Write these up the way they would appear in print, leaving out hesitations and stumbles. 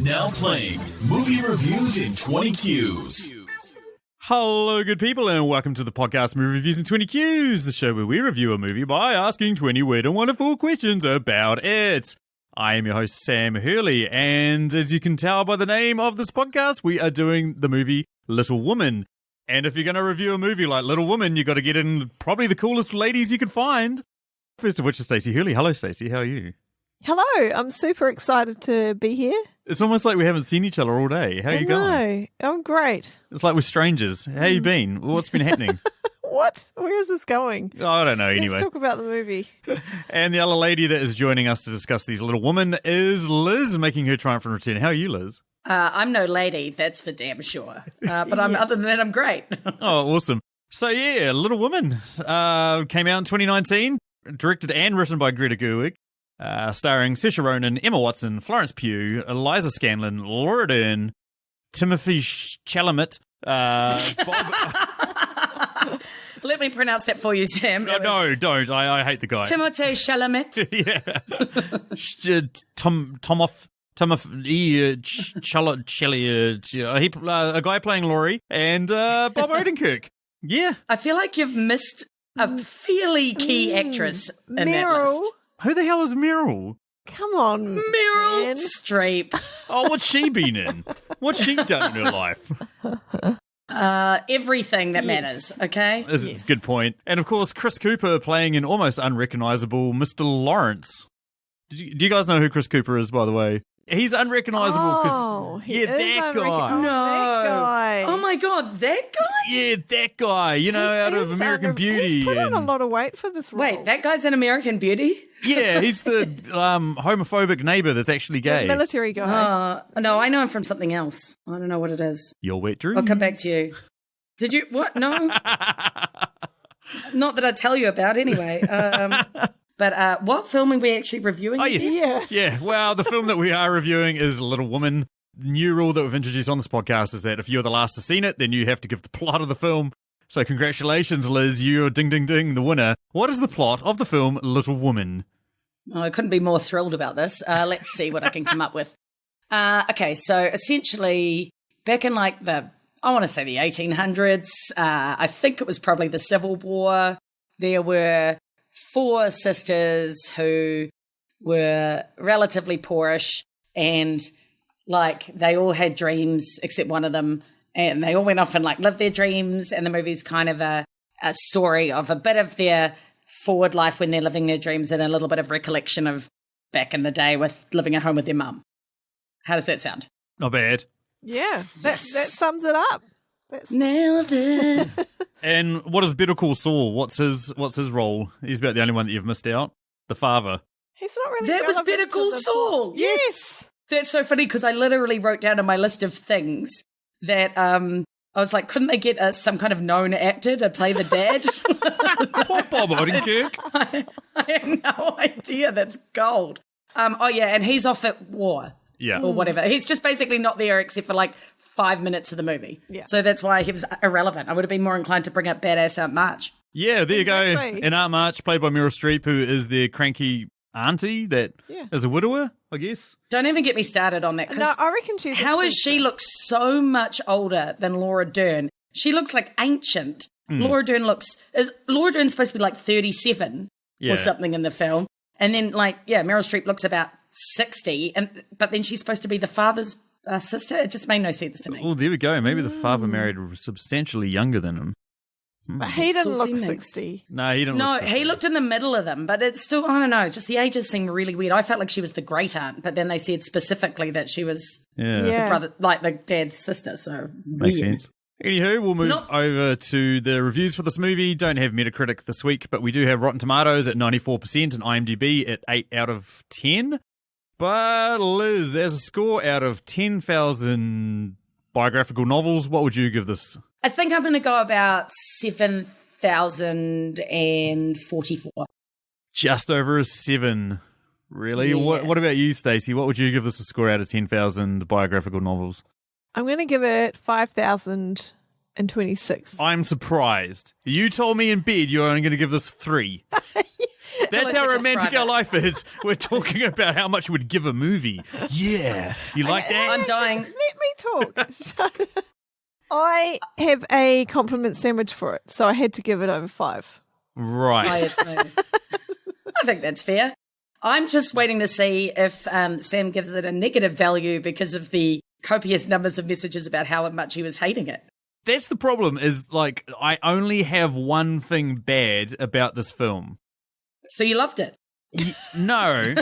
Now playing movie reviews in 20 Qs. Hello, good people, and welcome to the podcast Movie Reviews in 20 Qs, the show where we review a movie by asking 20 weird and wonderful questions about it. I am your host, Sam Hurley, and as you can tell by the name of this podcast, we are doing the movie Little Woman. And if you're going to review a movie like Little Woman, you've got to get in probably the coolest ladies you can find. First of which is Stacey Hurley. Hello, Stacey. How are you? Hello, I'm super excited to be here. It's almost like we haven't seen each other all day. How are you going? I'm great. It's like we're strangers. How you been? What's been happening? What? Where is this going? Oh, I don't know, anyway. Let's talk about the movie. And the other lady that is joining us to discuss these Little Women is Liz, making her triumphant return. How are you, Liz? I'm no lady, that's for damn sure. But other than that, I'm great. Oh, awesome. So, yeah, Little Woman came out in 2019, directed and written by Greta Gerwig. Starring Saoirse Ronan, Emma Watson, Florence Pugh, Eliza Scanlon, Laura Dern, Timothy Chalamet, Bob... Let me pronounce that for you, Sam. No, don't. I hate the guy. Timothée Chalamet. Yeah. A guy playing Laurie, and Bob Odenkirk. Yeah. I feel like you've missed a fairly key actress in that list. Who the hell is Meryl? Come on, Meryl man. Streep. Oh, what's she been in? What's she done in her life? Everything that matters, okay? This is a good point. And of course, Chris Cooper playing an almost unrecognisable Mr. Lawrence. Do you guys know who Chris Cooper is, by the way? He's unrecognisable because that guy. No. That guy. Oh my God, that guy? Yeah, that guy. You know, out of American Beauty. He's put on a lot of weight for this role. Wait, that guy's in American Beauty? Yeah, he's the homophobic neighbour that's actually gay. The military guy. No, I know him from something else. I don't know what it is. Your wet dreams. I'll come back to you. Did you? What? No. Not that I'd tell you about anyway. But what film are we actually reviewing? Oh, yes. Yeah. Well, the film that we are reviewing is Little Woman. The new rule that we've introduced on this podcast is that if you're the last to seen it, then you have to give the plot of the film. So congratulations, Liz. You're ding, ding, ding, the winner. What is the plot of the film Little Woman? Oh, I couldn't be more thrilled about this. Let's see what I can come up with. Okay, so essentially back in like the 1800s, I think it was probably the Civil War, there were 4 sisters who were relatively poorish, and like they all had dreams except one of them, and they all went off and like lived their dreams, and the movie's kind of a story of a bit of their forward life when they're living their dreams and a little bit of recollection of back in the day with living at home with their mum. How does that sound? Not bad. Yeah, that sums it up. Nailed it. And what is Better Call Saul? What's his role? He's about the only one that you've missed out. The father. He's not really. That was Better Call Saul. Yes. That's so funny because I literally wrote down on my list of things that I was like, couldn't they get some kind of known actor to play the dad? Poor Bob Odenkirk. I have no idea. That's gold. And he's off at war. Yeah. Or whatever. He's just basically not there except for like 5 minutes of the movie. Yeah. So that's why he was irrelevant. I would have been more inclined to bring up badass Aunt March. Yeah, there you go. Exactly. And Aunt March, played by Meryl Streep, who is their cranky auntie that is a widower, I guess. Don't even get me started on that. No, I reckon she's. How is she look so much older than Laura Dern? She looks like ancient. Laura Dern is Laura Dern supposed to be like 37 or something in the film, and then Meryl Streep looks about 60, but then she's supposed to be the father's sister. It just made no sense to me. Oh, there we go. Maybe the father married substantially younger than him. But he didn't look Saucy 60. No, he didn't look 60. No, he looked in the middle of them, but it's still, I don't know, just the ages seem really weird. I felt like she was the great aunt, but then they said specifically that she was the brother, like the dad's sister, so makes weird. sense. Anywho, we'll move over to the reviews for this movie. Don't have Metacritic this week, but we do have Rotten Tomatoes at 94% and IMDb at 8 out of 10. But Liz, as a score out of 10,000 biographical novels, what would you give this? I think I'm going to go about 7,044. Just over a 7. Really? Yeah. What about you, Stacey? What would you give this a score out of 10,000 biographical novels? I'm going to give it 5,026. I'm surprised. You told me in bed you're only going to give this 3. That's how romantic our life is. We're talking about how much we'd give a movie. Yeah. You like that? I'm dying. Let me talk. I have a compliment sandwich for it, so I had to give it over 5. Right. I think that's fair. I'm just waiting to see if Sam gives it a negative value because of the copious numbers of messages about how much he was hating it. That's the problem is, like, I only have one thing bad about this film. So you loved it? No.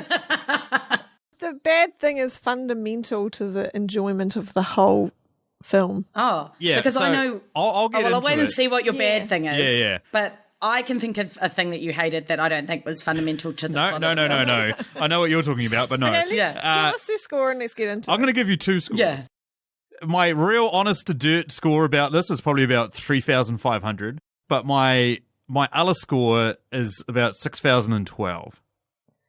The bad thing is fundamental to the enjoyment of the whole film. Oh, Yeah, because so I know. I'll get into I'll wait and it. see what your bad thing is. Yeah. But I can think of a thing that you hated that I don't think was fundamental to the No. plot of the film. I know what you're talking about, but no. Okay, let's Yeah. give us your score and let's get into I'm it. going to give you 2 scores. Yeah. My real honest to dirt score about this is probably about 3,500, but my other score is about 6,012.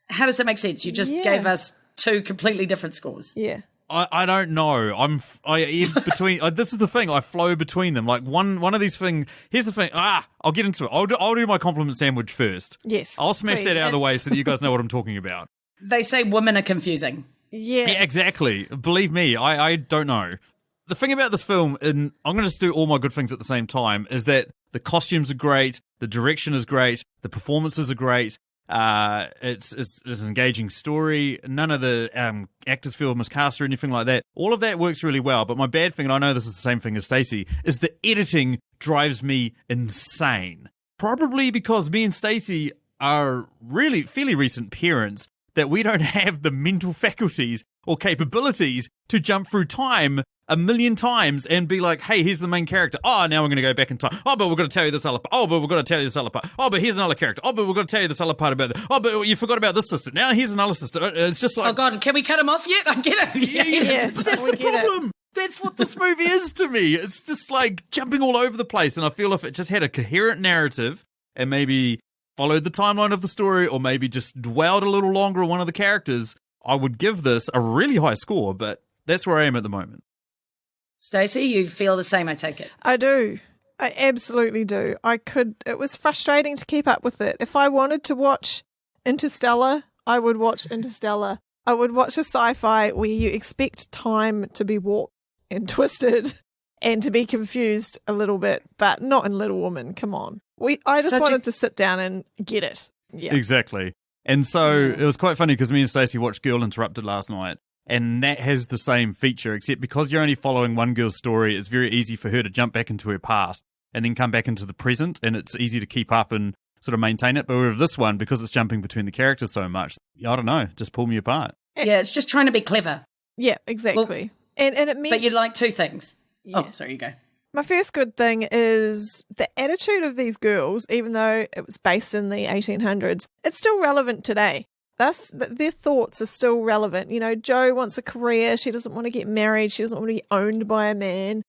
How does that make sense? You just gave us 2 completely different scores. Yeah. I don't know. This is the thing. I flow between them. Like one of these things. Here's the thing. I'll get into it. I'll do my compliment sandwich first. Yes. I'll smash please. that out of the way so that you guys know what I'm talking about. They say women are confusing. Yeah. Yeah, exactly. Believe me, I don't know. The thing about this film, and I'm going to just do all my good things at the same time, is that the costumes are great, the direction is great, the performances are great. It's an engaging story. None of the actors feel miscast or anything like that. All of that works really well. But my bad thing, and I know this is the same thing as Stacey, is the editing drives me insane. Probably because me and Stacey are really fairly recent parents that we don't have the mental faculties or capabilities to jump through time a million times and be like, hey, here's the main character. Oh, now we're going to go back in time. Oh, but we're going to tell you this other part. Oh, but we're going to tell you this other part. Oh, but here's another character. Oh, but we're going to tell you this other part about it. Oh, but you forgot about this sister. Now here's another sister. It's just like... Oh, God, can we cut him off yet? I get it. Yeah. But that's we the get it. problem. That's what this movie is to me. It's just like jumping all over the place. And I feel if it just had a coherent narrative and maybe followed the timeline of the story or maybe just dwelled a little longer on one of the characters, I would give this a really high score. But that's where I am at the moment. Stacey, you feel the same, I take it. I do. I absolutely do. It was frustrating to keep up with it. If I wanted to watch Interstellar, I would watch Interstellar. I would watch a sci-fi where you expect time to be warped and twisted and to be confused a little bit, but not in Little Woman. Come on. I just wanted to sit down and get it. Yeah. Exactly. And so it was quite funny because me and Stacey watched Girl Interrupted last night. And that has the same feature, except because you're only following one girl's story, it's very easy for her to jump back into her past and then come back into the present, and it's easy to keep up and sort of maintain it. But with this one, because it's jumping between the characters so much, I don't know, just pull me apart. Yeah, it's just trying to be clever. Yeah, exactly. And it means... But you like 2 things. Yeah. Oh, sorry, you go. My first good thing is the attitude of these girls, even though it was based in the 1800s, it's still relevant today. Their thoughts are still relevant. You know, Jo wants a career. She doesn't want to get married. She doesn't want to be owned by a man.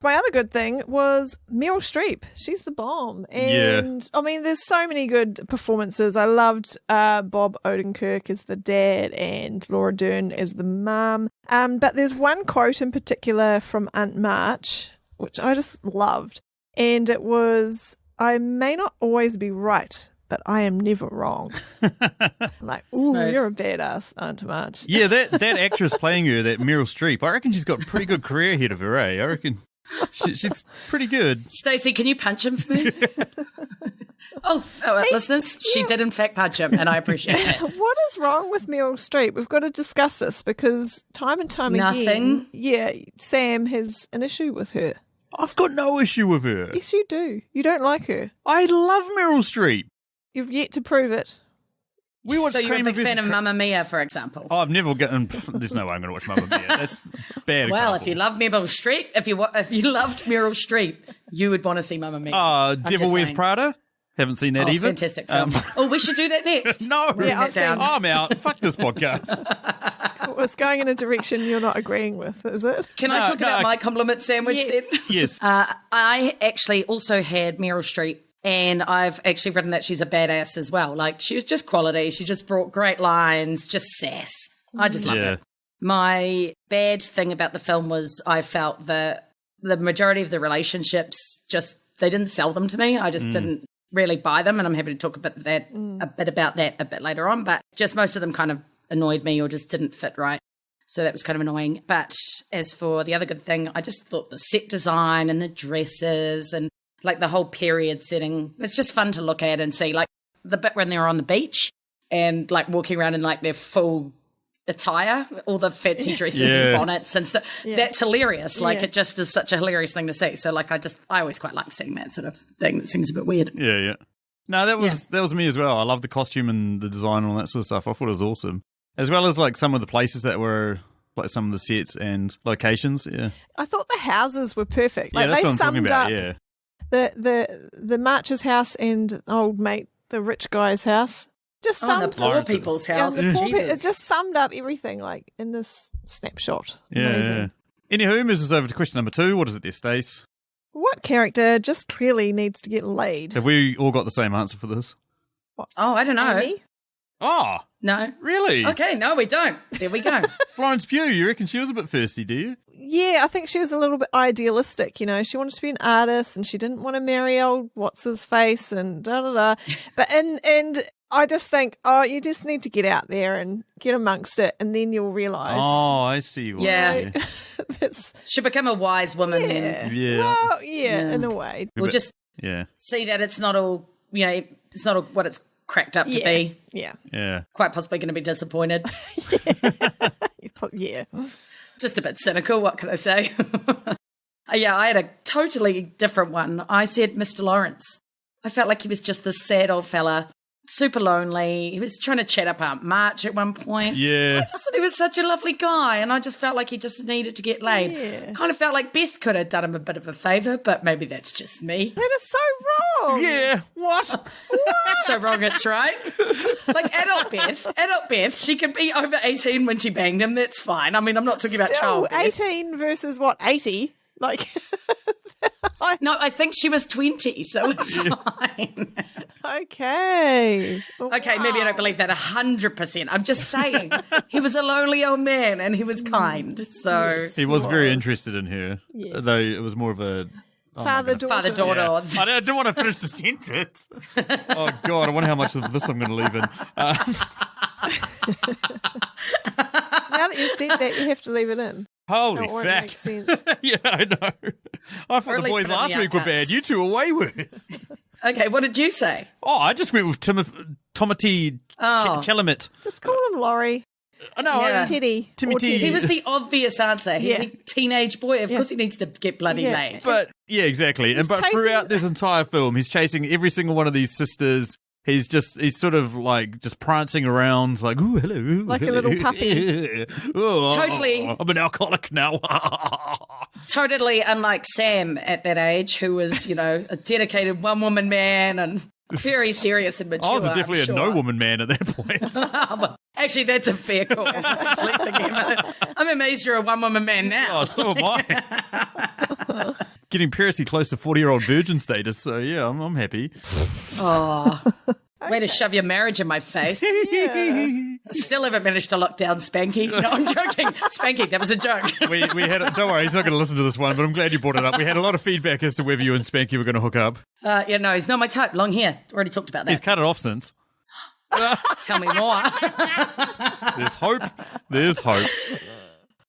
My other good thing was Meryl Streep. She's the bomb. And, I mean, there's so many good performances. I loved Bob Odenkirk as the dad and Laura Dern as the mum. But there's one quote in particular from Aunt March, which I just loved. And it was, I may not always be right, but I am never wrong. Like, ooh, Smooth. you're a badass, Aunt March. Yeah, that actress playing her, that Meryl Streep, I reckon she's got a pretty good career ahead of her, eh? I reckon she's pretty good. Stacey, can you punch him for me? Listeners, she did in fact punch him, and I appreciate it. What is wrong with Meryl Streep? We've got to discuss this because time and time Nothing. again, Sam has an issue with her. I've got no issue with her. Yes, you do. You don't like her. I love Meryl Streep. You've yet to prove it. We watched So you're a Kramer big fan of versus Mamma Mia, for example. Oh, I've never gotten. There's no way I'm going to watch Mamma Mia. That's a bad Well, example. if you love Meryl Streep, if you loved Meryl Streep, you would want to see Mamma Mia. Devil just Wears saying. Prada. Haven't seen that either. Fantastic film. We should do that next. No, Yeah, I've down. seen I'm out. Fuck this podcast. it's going in a direction you're not agreeing with, is it? Can I talk about my compliment sandwich Yes. then? Yes. I actually also had Meryl Streep, and I've actually written that she's a badass as well. Like, she was just quality. She just brought great lines, just sass. I just loved Yeah. it. My bad thing about the film was I felt that the majority of the relationships they didn't sell them to me. I just didn't really buy them, and I'm happy to talk a bit about that a bit later on, but just most of them kind of annoyed me or just didn't fit right. So that was kind of annoying. But as for the other good thing, I just thought the set design and the dresses and like the whole period setting, it's just fun to look at and see, like the bit when they're on the beach and like walking around in like their full attire, all the fancy dresses and bonnets and stuff. That's hilarious. Like it just is such a hilarious thing to see. So like I always quite like seeing that sort of thing that seems a bit weird. Yeah. No, that was me as well. I love the costume and the design and all that sort of stuff. I thought it was awesome. As well as like some of the places that were like some of the sets and locations. Yeah. I thought the houses were perfect. Like that's they what I'm talking summed about. up Yeah. the March's house and old mate, the rich guy's house. Just the summed poor people's house. it just summed up everything like in this snapshot. Amazing. Anywho, moves us over to question number 2. What is it there, Stace? What character just clearly needs to get laid? Have we all got the same answer for this? Oh, I don't know. Amy? Oh, No. really? Okay, no, we don't. There we go. Florence Pugh, you reckon she was a bit thirsty, do you? Yeah, I think she was a little bit idealistic, you know. She wanted to be an artist and she didn't want to marry old what's-his-face and da-da-da. But, and I just think, you just need to get out there and get amongst it and then you'll realise. Oh, I see. What Yeah. She'll become a wise woman then. Yeah. Well, in a way. We'll just see that it's not all, it's not all what it's cracked up to be. Yeah. Quite possibly going to be disappointed. Yeah. Just a bit cynical, what can I say? I had a totally different one. I said Mr. Lawrence. I felt like he was just this sad old fella, super lonely. He was trying to chat up Aunt March at one point. Yeah. I just thought he was such a lovely guy, and I just felt like he just needed to get laid. Yeah. Kind of felt like Beth could have done him a bit of a favour, but maybe that's just me. That is so wrong. Yeah. What? So wrong, it's right. Like adult Beth, she could be over 18 when she banged him. That's fine. I mean, I'm not talking about child Beth. 18 versus what, 80? Like, No, I think she was 20, so it's fine. okay. Okay, maybe I don't believe that 100%. I'm just saying he was a lonely old man and he was kind. So He was very interested in her, Yes. though it was more of a Father-daughter. father-daughter. Yeah. I didn't want to finish the sentence. Oh, God, I wonder how much of this I'm going to leave in. Now that you've said that, you have to leave it in. Holy Or it fuck. makes sense. Yeah, I know. I Or thought at the least boys put it in last the week were outcuts. bad. You two are way worse. Okay, what did you say? Oh, I just went with Timothy Chalamet. Just call him Laurie. Oh, no, Yeah. Teddy. Timmy Or T. Teddy. He was the obvious answer. He's Yeah. a teenage boy. Of Yeah. course he needs to get bloody Yeah. laid. But yeah, exactly. He's But chasing- throughout this entire film, he's chasing every single one of these sisters. He's sort of like just prancing around, like, ooh, hello, ooh, Like a hello. little puppy. Oh, Totally. I'm an alcoholic now. Totally unlike Sam at that age, who was, a dedicated one-woman man and very serious and mature. I was definitely I'm sure. a no-woman man at that point. Well, actually, that's a fair call. Actually, thinking about it. I'm amazed you're a one-woman man now. Oh, so am I. Getting perilously close to 40-year-old virgin status, so yeah, I'm happy. Oh, way to shove your marriage in my face. Yeah. Still haven't managed to lock down Spanky. No, I'm joking. Spanky, that was a joke. We had don't worry, he's not going to listen to this one, but I'm glad you brought it up. We had a lot of feedback as to whether you and Spanky were going to hook up. No, he's not my type. Long hair. Already talked about He's that. cut it off since. Tell me more. There's hope. There's hope.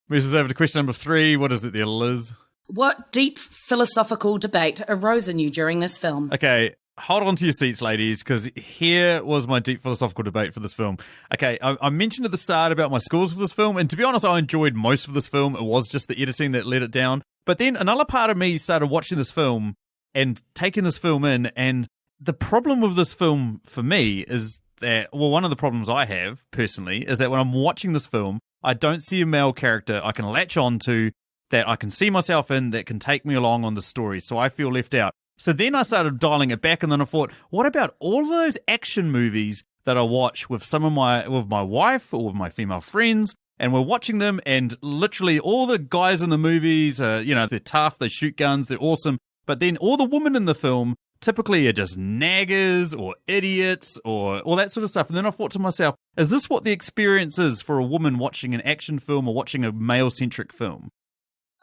Moves us over to question number 3. What is it there, Liz? What deep philosophical debate arose in you during this film? Okay, hold on to your seats, ladies, because here was my deep philosophical debate for this film. Okay, I mentioned at the start about my scores for this film, and to be honest, I enjoyed most of this film. It was just the editing that let it down. But then another part of me started watching this film and taking this film in, and the problem with this film for me is that, well, one of the problems I have, personally, is that when I'm watching this film, I don't see a male character I can latch on to, that I can see myself in, that can take me along on the story, so I feel left out. So then I started dialing it back, and then I thought, what about all those action movies that I watch with with my wife or with my female friends, and we're watching them, and literally all the guys in the movies, they're tough, they shoot guns, they're awesome, but then all the women in the film typically are just naggers or idiots or all that sort of stuff. And then I thought to myself, is this what the experience is for a woman watching an action film or watching a male-centric film?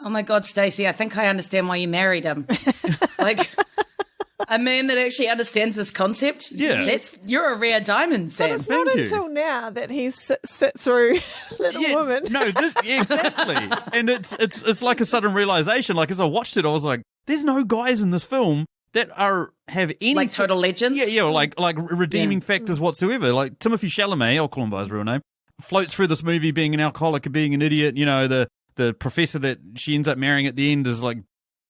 Oh my God, Stacey, I think I understand why you married him. Like, A man that actually understands this concept. Yeah. You're a rare diamond, Sam. But it's Thank not you. until now that he's sit through Little Woman. No, exactly. And it's like a sudden realization. Like, as I watched it, I was like, there's no guys in this film that have any Like total legends? Yeah, like redeeming factors whatsoever. Like Timothée Chalamet, I'll call him by his real name, floats through this movie being an alcoholic, being an idiot. You know, the professor that she ends up marrying at the end is like a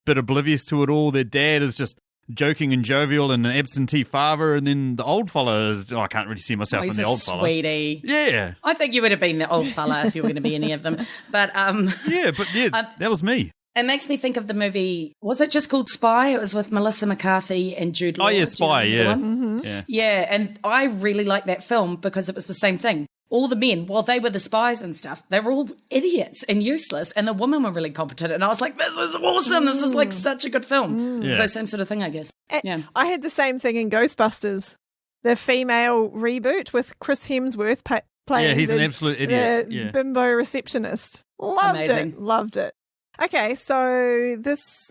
bit oblivious to it all. Their dad is just joking and jovial and an absentee father, and then the old fella is, I can't really see myself in the old fella. Sweetie. Yeah. I think you would have been the old fella if you were going to be any of them. But that was me. it makes me think of the movie, was it just called Spy? It was with Melissa McCarthy and Jude Law. Oh, yeah, Spy, Do you remember yeah. the one? Mm-hmm. Yeah. Yeah, and I really liked that film because it was the same thing. All the men, while they were the spies and stuff, they were all idiots and useless, and the women were really competent. And I was like, this is awesome. This is like such a good film. Yeah. So same sort of thing, I guess. Yeah. I had the same thing in Ghostbusters, the female reboot with Chris Hemsworth playing. Yeah, he's an absolute idiot. The Yeah. bimbo receptionist. Loved Amazing. it. Loved it. Okay, so this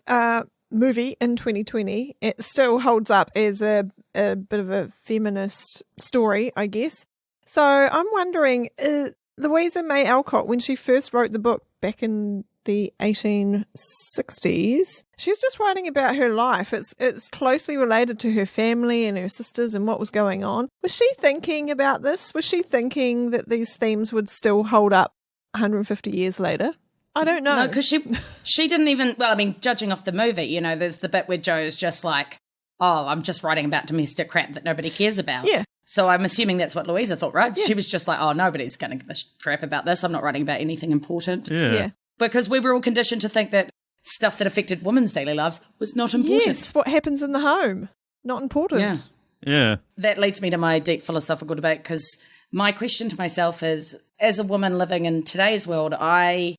movie in 2020, it still holds up as a bit of a feminist story, I guess. So I'm wondering, Louisa May Alcott, when she first wrote the book back in the 1860s, she's just writing about her life. It's closely related to her family and her sisters and what was going on. Was she thinking about this? Was she thinking that these themes would still hold up 150 years later? I don't know. No, because she didn't even, well, I mean, judging off the movie, you know, there's the bit where Joe's just like, oh, I'm just writing about domestic crap that nobody cares about. Yeah. So I'm assuming that's what Louisa thought, right? Yeah. She was just like, oh, nobody's going to give a crap about this. I'm not writing about anything important. Yeah. Because we were all conditioned to think that stuff that affected women's daily lives was not important. Yes, what happens in the home, not important. Yeah. Yeah. That leads me to my deep philosophical debate, because my question to myself is, as a woman living in today's world, I've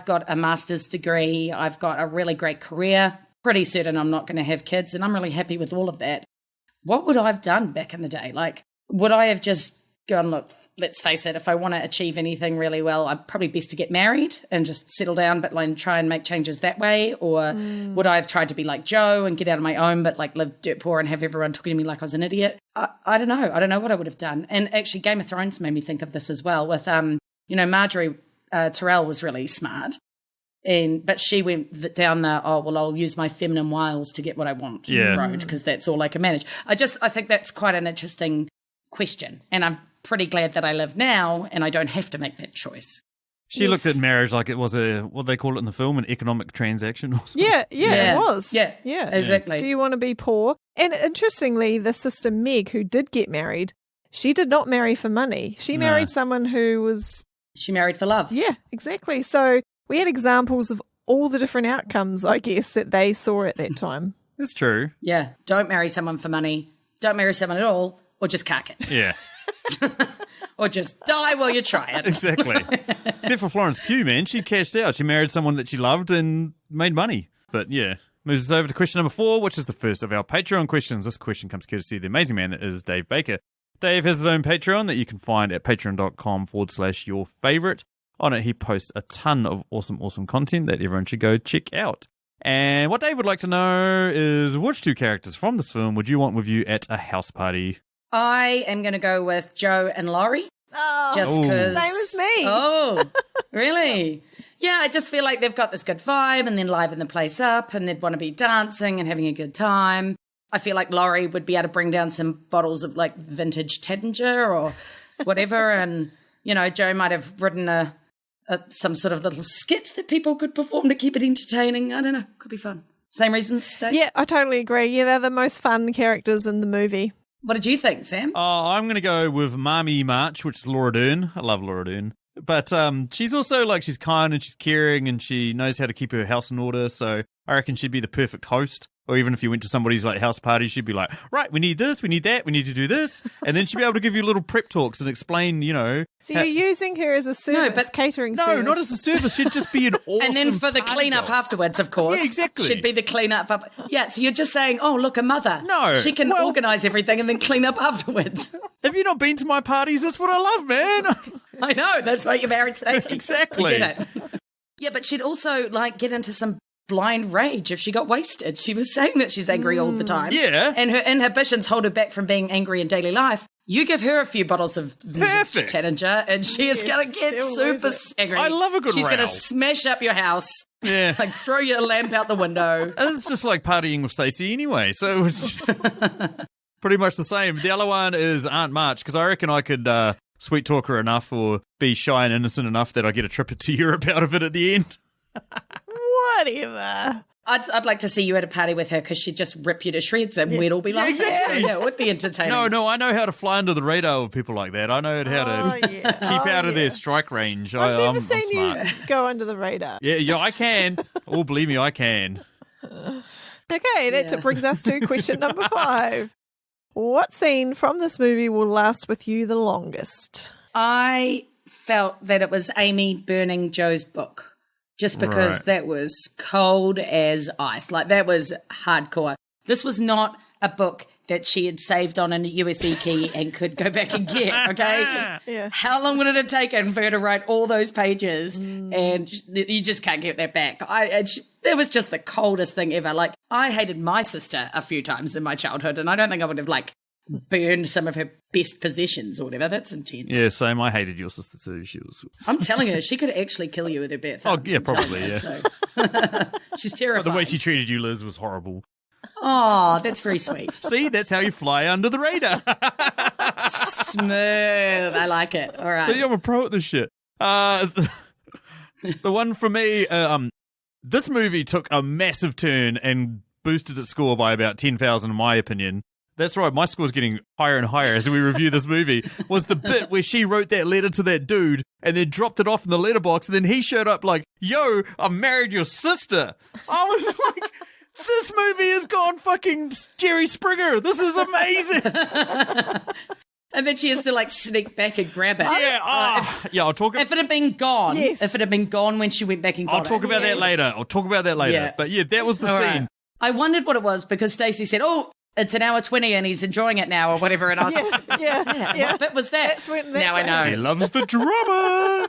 got a master's degree, I've got a really great career, pretty certain I'm not going to have kids, and I'm really happy with all of that. What would I have done back in the day? Like, would I have just gone, look, let's face it, if I want to achieve anything really well, I'm probably best to get married and just settle down, but like try and make changes that way? Or would I have tried to be like Joe and get out on my own, but like live dirt poor and have everyone talking to me like I was an idiot? I don't know. I don't know what I would have done. And actually, Game of Thrones made me think of this as well with, Marjorie Tyrell was really smart. But she went down the, I'll use my feminine wiles to get what I want road, because that's all I can manage. I think that's quite an interesting question. And I'm pretty glad that I live now and I don't have to make that choice. She looked at marriage like it was what they call it in the film, an economic transaction or something. Yeah, it was. Yeah, exactly. Do you want to be poor? And interestingly, the sister Meg, who did get married, she did not marry for money. She married someone who was... She married for love. Yeah, exactly. So we had examples of all the different outcomes, I guess, that they saw at that time. It's true. Yeah. Don't marry someone for money. Don't marry someone at all, or just cack it. Yeah. Or just die while you try it. Exactly. Except for Florence Pugh, man. She cashed out. She married someone that she loved and made money. But yeah. Moves us over to question number 4, which is the first of our Patreon questions. This question comes courtesy of the amazing man that is Dave Baker. Dave has his own Patreon that you can find at patreon.com/yourfavorite. On it, he posts a ton of awesome content that everyone should go check out. And what Dave would like to know is, which 2 characters from this film would you want with you at a house party? I am going to go with Joe and Laurie. Oh, Just because. same as me. Oh, really? Yeah, I just feel like they've got this good vibe and then liven the place up and they'd want to be dancing and having a good time. I feel like Laurie would be able to bring down some bottles of like vintage Taittinger or whatever. And, Joe might have written some sort of little skit that people could perform to keep it entertaining. I don't know. Could be fun. Same reasons, Stacey? Yeah, I totally agree. Yeah, they're the most fun characters in the movie. What did you think, Sam? Oh, I'm going to go with Marmee March, which is Laura Dern. I love Laura Dern. But she's also like, she's kind and she's caring and she knows how to keep her house in order. So I reckon she'd be the perfect host. Or even if you went to somebody's like house party, she'd be like, right, we need this, we need that, we need to do this. And then she'd be able to give you little prep talks and explain, So you're using her as a service, catering service. No, not as a service. She'd just be an awesome And then for the party cleanup dog. afterwards, of course. Yeah, exactly. Should be the cleanup up. Yeah, so you're just saying, oh, look, a mother. No, She can well- organise everything and then clean up afterwards. Have you not been to my parties? That's what I love, man. I know, that's why you're married, Stacey. Exactly. I get it. Yeah, but she'd also like get into some blind rage if she got wasted. She was saying that she's angry all the time. Yeah. And her inhibitions hold her back from being angry in daily life. You give her a few bottles of Perfect. Challenger and she is going to get she'll super lose it. angry. I love a good She's going row. to smash up your house, Yeah. like throw your lamp out the window. It's just like partying with Stacey anyway, so it's just pretty much the same. The other one is Aunt March, because I reckon I could sweet talk her enough or be shy and innocent enough that I get a trip to Europe out of it at the end. Whatever. I'd like to see you at a party with her because she'd just rip you to shreds and we'd all be like, exactly. yeah, it would be entertaining. No, I know how to fly under the radar with people like that. I know how to keep out of their strike range. I've never I'm seen smart. you go under the radar. Yeah, I can. Oh, believe me, I can. Okay, that brings us to question number 5. What scene from this movie will last with you the longest? I felt that it was Amy burning Joe's book just because Right. that was cold as ice. Like, that was hardcore. This was not a book that she had saved on a USB key and could go back and get, okay? Yeah. How long would it have taken for her to write all those pages? And you just can't get that back. It was just the coldest thing ever. Like, I hated my sister a few times in my childhood, and I don't think I would have, like, burned some of her best possessions or whatever. That's intense. Yeah, same. I hated your sister too. She was. I'm telling her, she could actually kill you with her bare Oh, thumbs. yeah, I'm telling probably, her, yeah. So. She's terrifying. The way she treated you, Liz, was horrible. Oh, that's very sweet. See, that's how you fly under the radar. Smooth. I like it. All right. See, I'm a pro at this shit. The one for me, this movie took a massive turn and boosted its score by about 10,000 in my opinion. That's right, my score's getting higher and higher as we review this movie, was the bit where she wrote that letter to that dude and then dropped it off in the letterbox and then he showed up like, yo, I married your sister. I was like, this movie has gone fucking Jerry Springer. This is amazing. And then she has to, like, sneak back and grab it. Yeah, I'll talk If it had been gone, Yes. if it had been gone when she went back and got I'll talk it. about that later. Yeah. But yeah, that was the All scene. right. I wondered what it was because Stacey said, oh, it's an hour 20 and he's enjoying it now or whatever. And I was like, Yeah. what bit was that? That's now what I He know. loves the drama.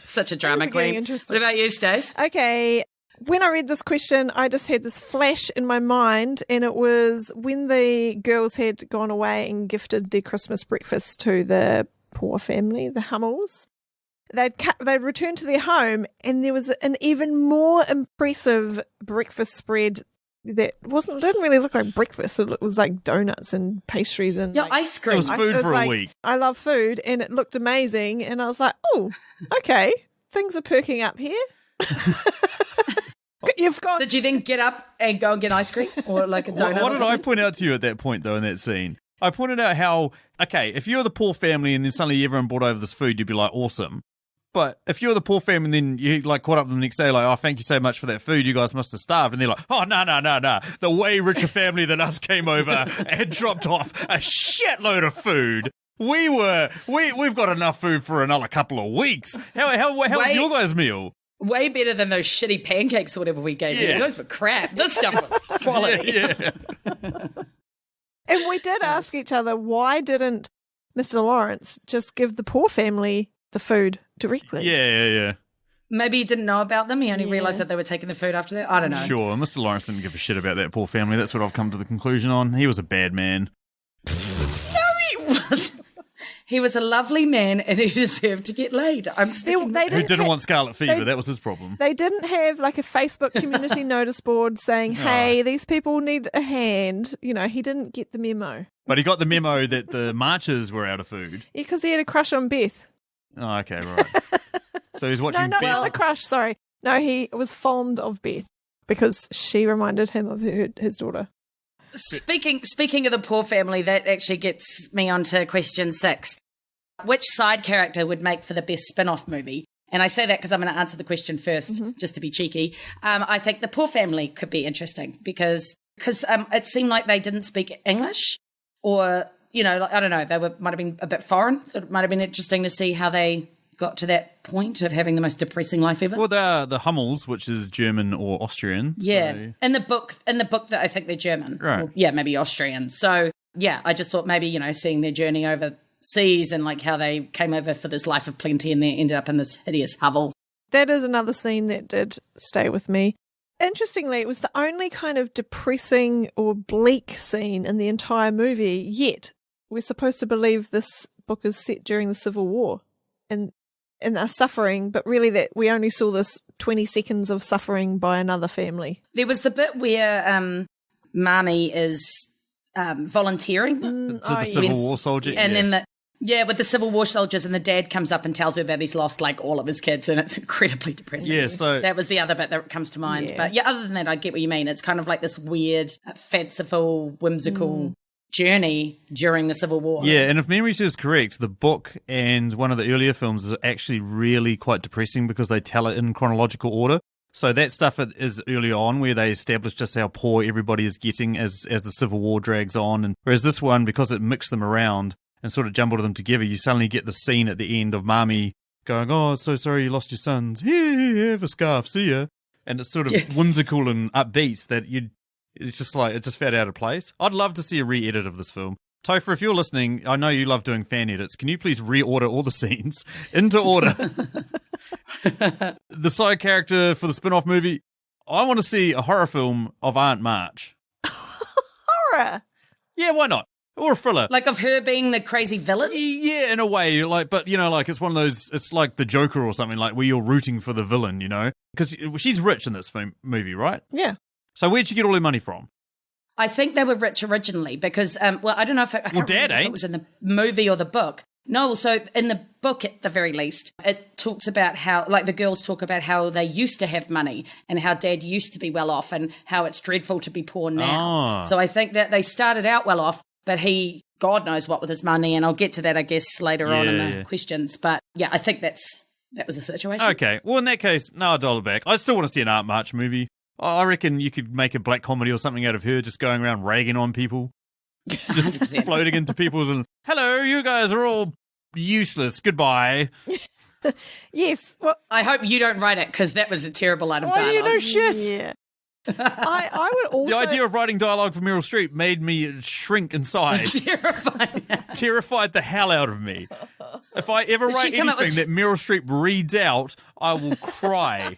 Such a drama Things are getting queen. interesting. What about you, Stace? Okay. When I read this question, I just had this flash in my mind, and it was when the girls had gone away and gifted their Christmas breakfast to the poor family, the Hummels. They'd returned to their home, and there was an even more impressive breakfast spread that didn't really look like breakfast. It was like donuts and pastries and Yeah, like, ice It cream. was food it was for a like, week. I love food, and it looked amazing, and I was like, oh, okay, things are perking up here. You've got Did you then get up and go and get ice cream or like a donut? What or did I something? point out to you at that point, though, in that scene? I pointed out how, okay, if you're the poor family and then suddenly everyone brought over this food, you'd be like, awesome. But if you're the poor family and then you like caught up with them the next day, like, oh, thank you so much for that food, you guys must have starved. And they're like, oh, no. The way richer family than us came over and dropped off a shitload of food. We've got enough food for another couple of weeks. How was your guys' meal? Way better than those shitty pancakes or whatever we gave Yeah. you. Those were crap. This stuff was quality. Yeah. And we did ask each other, why didn't Mr. Lawrence just give the poor family the food directly? Yeah. Maybe he didn't know about them. He only Yeah. realised that they were taking the food after that. I don't know. Sure, Mr. Lawrence didn't give a shit about that poor family. That's what I've come to the conclusion on. He was a bad man. No, he was. He was a lovely man and he deserved to get laid. I'm sticking. They Who didn't ha- want scarlet fever. they- That was his problem. They didn't have like a Facebook community notice board saying, hey, these people need a hand. You know, he didn't get the memo. But he got the memo that the marchers were out of food. Because he had a crush on Beth. Oh, okay, right. So he's watching No, not Beth. a crush, sorry. No, he was fond of Beth because she reminded him of his daughter. Speaking of the poor family, that actually gets me onto question 6. Which side character would make for the best spin-off movie? And I say that because I'm going to answer the question first, just to be cheeky. I think the poor family could be interesting because it seemed like they didn't speak English, or like, I don't know, might have been a bit foreign. So it might have been interesting to see how they got to that point of having the most depressing life ever. Well, they're the Hummels, which is German or Austrian. Yeah, So- in the book that I think they're German. Right. Or, yeah, maybe Austrian. So yeah, I just thought maybe seeing their journey overseas and like how they came over for this life of plenty and they ended up in this hideous hovel. That is another scene that did stay with me. interestingly, it was the only kind of depressing or bleak scene in the entire movie, yet we're supposed to believe this book is set during the Civil War and they're suffering, but really that we only saw this 20 seconds of suffering by another family. There was the bit where Marmee is volunteering. To the Civil War soldier. And then with the Civil War soldiers, and the dad comes up and tells her that he's lost like all of his kids, and it's incredibly depressing. Yeah, so that was the other bit that comes to mind. Yeah. But other than that, I get what you mean. It's kind of like this weird, fanciful, whimsical journey during the Civil War. Yeah, and if memory serves correct, the book and one of the earlier films is actually really quite depressing because they tell it in chronological order. So that stuff is early on where they establish just how poor everybody is getting as the Civil War drags on. And whereas this one, because it mixed them around and sort of jumbled them together, you suddenly get the scene at the end of Marmee going, "Oh, so sorry you lost your sons. Here, have a scarf, see ya." And it's sort of whimsical and upbeat that it's just like, it just felt out of place. I'd love to see a re-edit of this film. Topher, if you're listening, I know you love doing fan edits. Can you please reorder all the scenes into order? The side character for the spin-off movie, I want to see a horror film of Aunt March. Horror? Yeah, why not? Or a thriller. Like of her being the crazy villain? Yeah, in a way. But, it's one of those, it's like the Joker or something, like where you're rooting for the villain, Because she's rich in this movie, right? Yeah. So where'd she get all her money from? I think they were rich originally because, I don't know if I can't remember if it was in the movie or the book. No, so in the book, at the very least, it talks about how, like, the girls talk about how they used to have money and how Dad used to be well off and how it's dreadful to be poor now. So I think that they started out well off, but he, God knows what with his money, and I'll get to that, I guess, later on in the questions. But yeah, I think that was the situation. Okay, well, in that case, no, I'll dial it back. I still want to see an Aunt March movie. I reckon you could make a black comedy or something out of her just going around ragging on people. Just 100%. floating into people and, "Hello, you guys are all useless. Goodbye." Yes. Well, I hope you don't write it because that was a terrible line of dialogue. Oh, no shit. yeah. I would also... The idea of writing dialogue for Meryl Streep made me shrink inside. Terrifying. Terrified the hell out of me. If I ever write anything that Meryl Streep reads out, I will cry.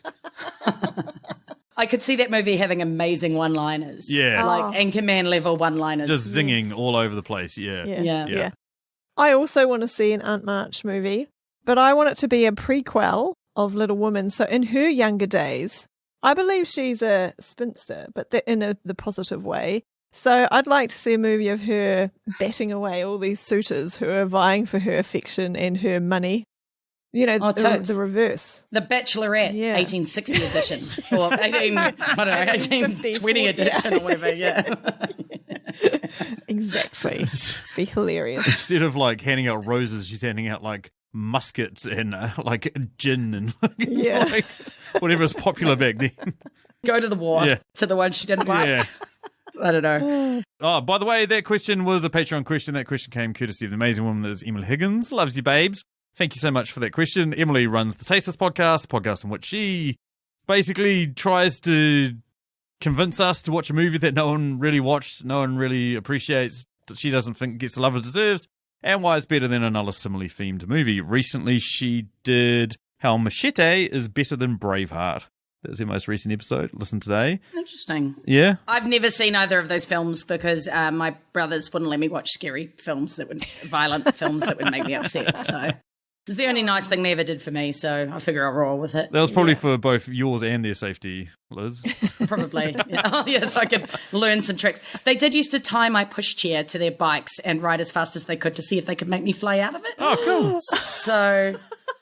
I could see that movie having amazing one-liners. Yeah. Like Anchorman level one-liners. Just zinging all over the place, Yeah. I also want to see an Aunt March movie, but I want it to be a prequel of Little Women. So in her younger days, I believe she's a spinster, but in the positive way. So I'd like to see a movie of her batting away all these suitors who are vying for her affection and her money. The reverse. The Bachelorette, 1860 edition. Or 1820 edition or whatever, Exactly. Be hilarious. Instead of like handing out roses, she's handing out like muskets and like gin and like, whatever was popular back then. Go to the war to the one she didn't like. Yeah. I don't know. Oh, by the way, that question was a Patreon question. That question came courtesy of the amazing woman that is Emily Higgins. Loves you, babes. Thank you so much for that question. Emily runs the Tasteless podcast, a podcast in which she basically tries to convince us to watch a movie that no one really watched, no one really appreciates, that she doesn't think gets the love it deserves, and why it's better than another similarly themed movie. Recently, she did How Machete is Better Than Braveheart. That was her most recent episode. Listen today. Interesting. Yeah? I've never seen either of those films because my brothers wouldn't let me watch scary films violent films that would make me upset, so... It's the only nice thing they ever did for me, so I figure I'll roll with it. That was probably for both yours and their safety, Liz. Probably. Yeah. Oh, yes, I could learn some tricks. They did used to tie my pushchair to their bikes and ride as fast as they could to see if they could make me fly out of it. Oh, cool. So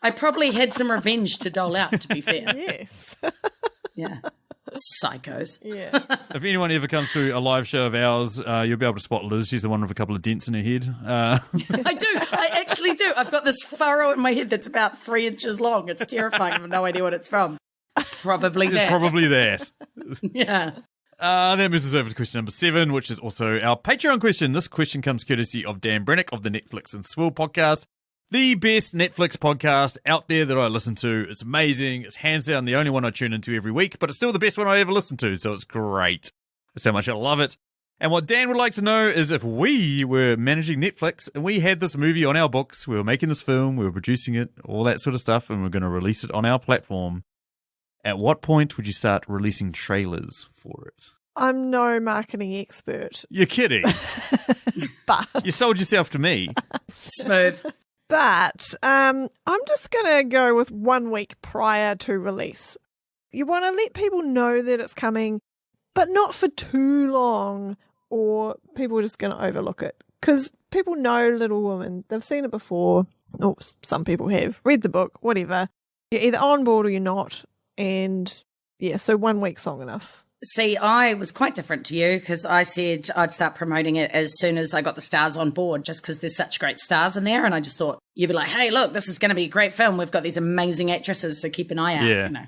I probably had some revenge to dole out, to be fair. Yes. Yeah. Psychos. Yeah. If anyone ever comes to a live show of ours, you'll be able to spot Liz. She's the one with a couple of dents in her head. I do. I actually do. I've got this furrow in my head that's about 3 inches long. It's terrifying. I have no idea what it's from. Probably that. Probably that. Yeah. That moves us over to question number 7, which is also our Patreon question. This question comes courtesy of Dan Brennick of the Netflix and Swill podcast. The best Netflix podcast out there that I listen to. It's amazing. It's hands down the only one I tune into every week, but it's still the best one I ever listen to, so it's great. That's how much I love it. And what Dan would like to know is if we were managing Netflix and we had this movie on our books, we were making this film, we were producing it, all that sort of stuff, and we're going to release it on our platform, at what point would you start releasing trailers for it? I'm no marketing expert, You're kidding. but You sold yourself to me. Smooth. I'm just going to go with 1 week prior to release. You want to let people know that it's coming, but not for too long, or people are just going to overlook it. Because people know Little Women. They've seen it before. Or some people have. Read the book, whatever. You're either on board or you're not. And yeah, so 1 week's long enough. See, I was quite different to you because I said I'd start promoting it as soon as I got the stars on board, just because there's such great stars in there. And I just thought you'd be like, hey, look, this is going to be a great film. We've got these amazing actresses, so keep an eye out. Yeah. You know?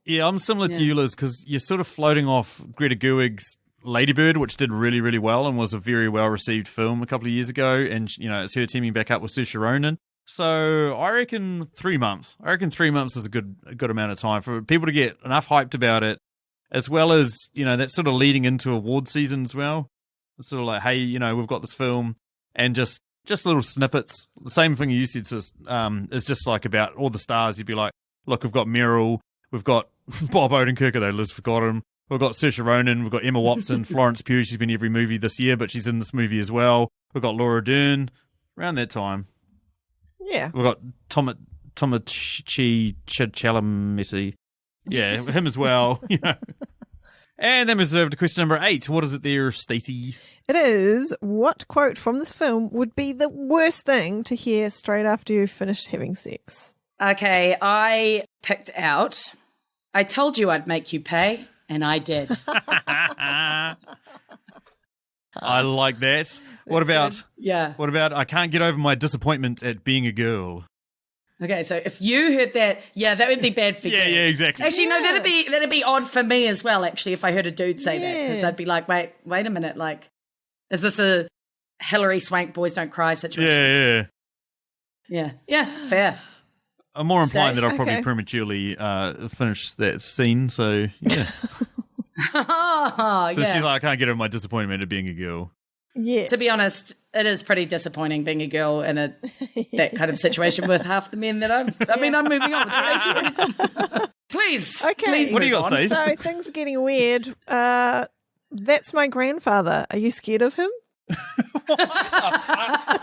Yeah, I'm similar to you, Liz, because you're sort of floating off Greta Gerwig's Lady Bird, which did really, really well and was a very well-received film a couple of years ago. And, you know, it's her teaming back up with Saoirse Ronan. So I reckon 3 months. I reckon 3 months is a good amount of time for people to get enough hyped about it, as well as, you know, that's sort of leading into award season as well. It's sort of like, hey, you know, we've got this film, and just little snippets. The same thing you said to us, is just like about all the stars. You'd be like, look, we've got Meryl, we've got Bob Odenkirk, although Liz forgot him. We've got Saoirse Ronan, we've got Emma Watson, Florence Pugh. She's been in every movie this year, but she's in this movie as well. We've got Laura Dern around that time. Yeah. We've got Timothée Chalamet. Yeah, him as well. You know. And then we reserved to question number 8. What is it there, Stacey? It is, what quote from this film would be the worst thing to hear straight after you've finished having sex? Okay, I picked out, I told you I'd make you pay, and I did. I like that. What about, Yeah. What about, I can't get over my disappointment at being a girl? Okay, so if you heard that, yeah, that would be bad for you. Yeah, exactly. Actually, no, that'd be odd for me as well, actually, if I heard a dude say that. Because I'd be like, wait a minute, like, is this a Hillary Swank Boys Don't Cry situation? Yeah, fair. I'm more implying Stace? that I'll probably Okay. prematurely finish that scene, so yeah. Oh, So yeah. she's like, I can't get over my disappointment at being a girl. Yeah. To be honest, it is pretty disappointing being a girl in that kind of situation with half the men that I'm moving on. Stacey. Please. Okay. Please What do you move got, on. Stacey? So things are getting weird. That's my grandfather. Are you scared of him? I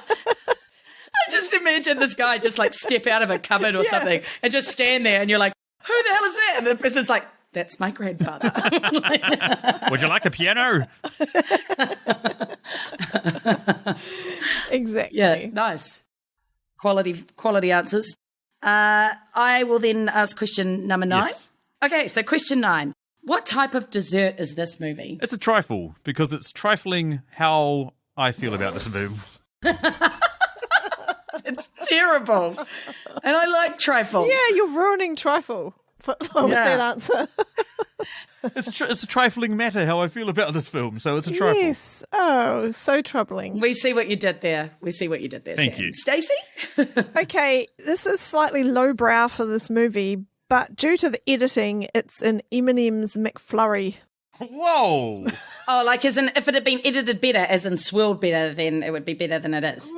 just imagine this guy just like step out of a cupboard or something and just stand there and you're like, who the hell is that? And the person's like, that's my grandfather. Would you like a piano? Exactly. Yeah, nice. Quality answers. I will then ask question number 9. Yes. Okay, so question 9. What type of dessert is this movie? It's a trifle, because it's trifling how I feel about this film. It's terrible. And I like trifle. Yeah, you're ruining trifle with that answer. It's a trifling matter how I feel about this film, so it's a trifle. Yes. Oh, so troubling. We see what you did there. Thank Sam. you. Stacey? Okay, this is slightly lowbrow for this movie, but due to the editing, it's an M&M's McFlurry. Whoa! Oh, like as in if it had been edited better, as in swirled better, then it would be better than it is.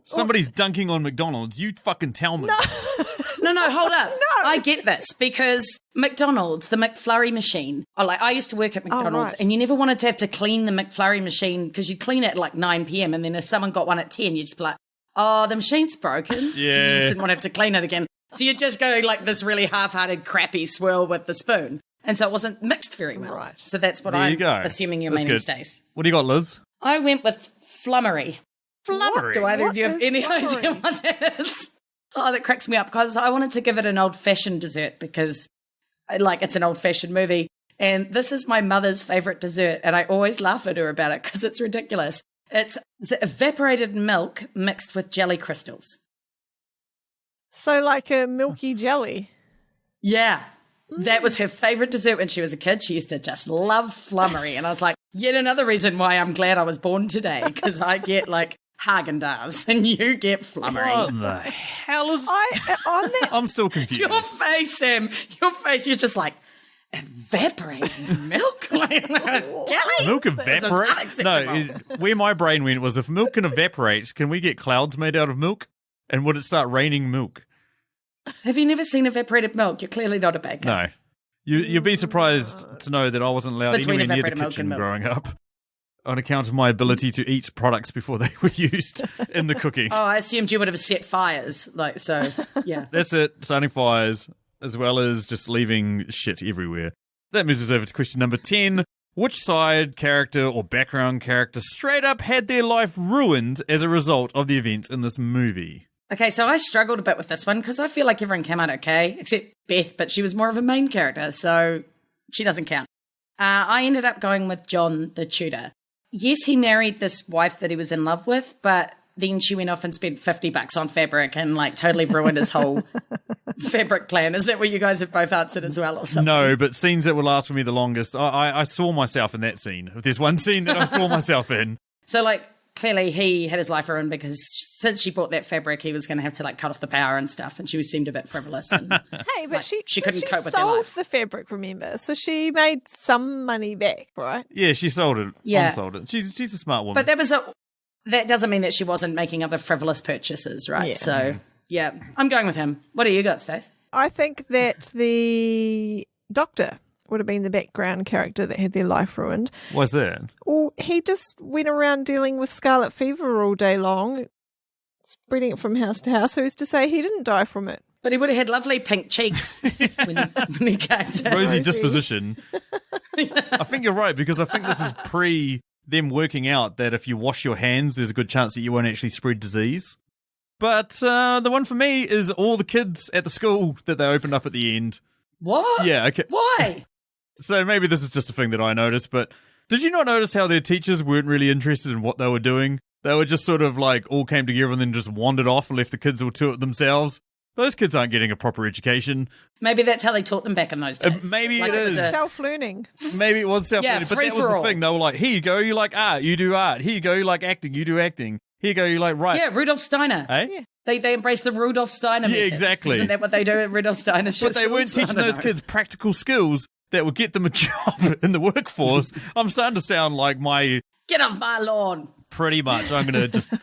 Somebody's dunking on McDonald's. You fucking tell me. No, hold up. I get this because McDonald's, the McFlurry machine. I used to work at McDonald's right. and you never wanted to have to clean the McFlurry machine because you clean it at like 9 p.m. and then if someone got one at 10, you'd just be like, oh, the machine's broken. You Yeah. just didn't want to have to clean it again. So you'd just go like this really half-hearted, crappy swirl with the spoon. And so it wasn't mixed very well. Right. So that's what There I'm you go. assuming you're That's meaning, good. Stace. What do you got, Liz? I went with flummery. Flummery. Do either of What you have is any flummery? idea what that is? Oh, that cracks me up because I wanted to give it an old-fashioned dessert because, it's an old-fashioned movie. And this is my mother's favourite dessert, and I always laugh at her about it because it's ridiculous. It's evaporated milk mixed with jelly crystals. So like a milky jelly. Yeah. That was her favourite dessert when she was a kid. She used to just love flummery. And I was like, yet another reason why I'm glad I was born today because I get Haagen-Dazs and you get flummery. What the hell is... On that, I'm still confused. Your face, Sam. Your face. You're just like, evaporated milk? Jelly? Milk This evaporate? is No, unacceptable. where my brain went was if milk can evaporate, can we get clouds made out of milk? And would it start raining milk? Have you never seen evaporated milk? You're clearly not a baker. No. You'll be surprised to know that I wasn't allowed Between anywhere near the evaporated milk kitchen and milk. growing up on account of my ability to eat products before they were used in the cooking. Oh, I assumed you would have set fires. Yeah. That's it, starting fires, as well as just leaving shit everywhere. That moves us over to question number 10. Which side character or background character straight up had their life ruined as a result of the events in this movie? Okay, so I struggled a bit with this one because I feel like everyone came out okay, except Beth, but she was more of a main character, so she doesn't count. I ended up going with John, the tutor. Yes, he married this wife that he was in love with, but then she went off and spent $50 on fabric and totally ruined his whole fabric plan. Is that what you guys have both answered as well or something? No, but scenes that would last for me the longest. I saw myself in that scene. If there's one scene that I saw myself in. So clearly he had his life ruined because since she bought that fabric, he was going to have to cut off the power and stuff, and she seemed a bit frivolous. And, Hey, but she couldn't cope with her sold life. the fabric, remember? So she made some money back, right? Yeah, she sold it. Yeah. Sold it. She's a smart woman. But that doesn't mean that she wasn't making other frivolous purchases, right? Yeah. So, yeah, I'm going with him. What do you got, Stace? I think that the doctor would have been the background character that had their life ruined. What's that? Or he just went around dealing with scarlet fever all day long, spreading it from house to house. Who's to say he didn't die from it? But he would have had lovely pink cheeks when he came to. Rosy disposition. I think you're right, because I think this is pre them working out that if you wash your hands, there's a good chance that you won't actually spread disease. But the one for me is all the kids at the school that they opened up at the end. What? Yeah, okay. Why? So maybe this is just a thing that I noticed, but did you not notice how their teachers weren't really interested in what they were doing? They were just sort of all came together and then just wandered off and left the kids all to it themselves. Those kids aren't getting a proper education. Maybe that's how they taught them back in those days. Maybe Like it is. Self-learning. Maybe it was self-learning, Yeah, but free that was for the all. thing. They were like, here you go, you like art, you do art. Here you go, you like acting, you do acting. Here you go, you like write. Yeah, Rudolf Steiner. Eh? Yeah. They embrace the Rudolf Steiner method. exactly. Isn't that what they do at Rudolf Steiner? But they weren't teaching those kids practical skills that would get them a job in the workforce. I'm starting to sound like my... Get off my lawn. Pretty much. I'm going to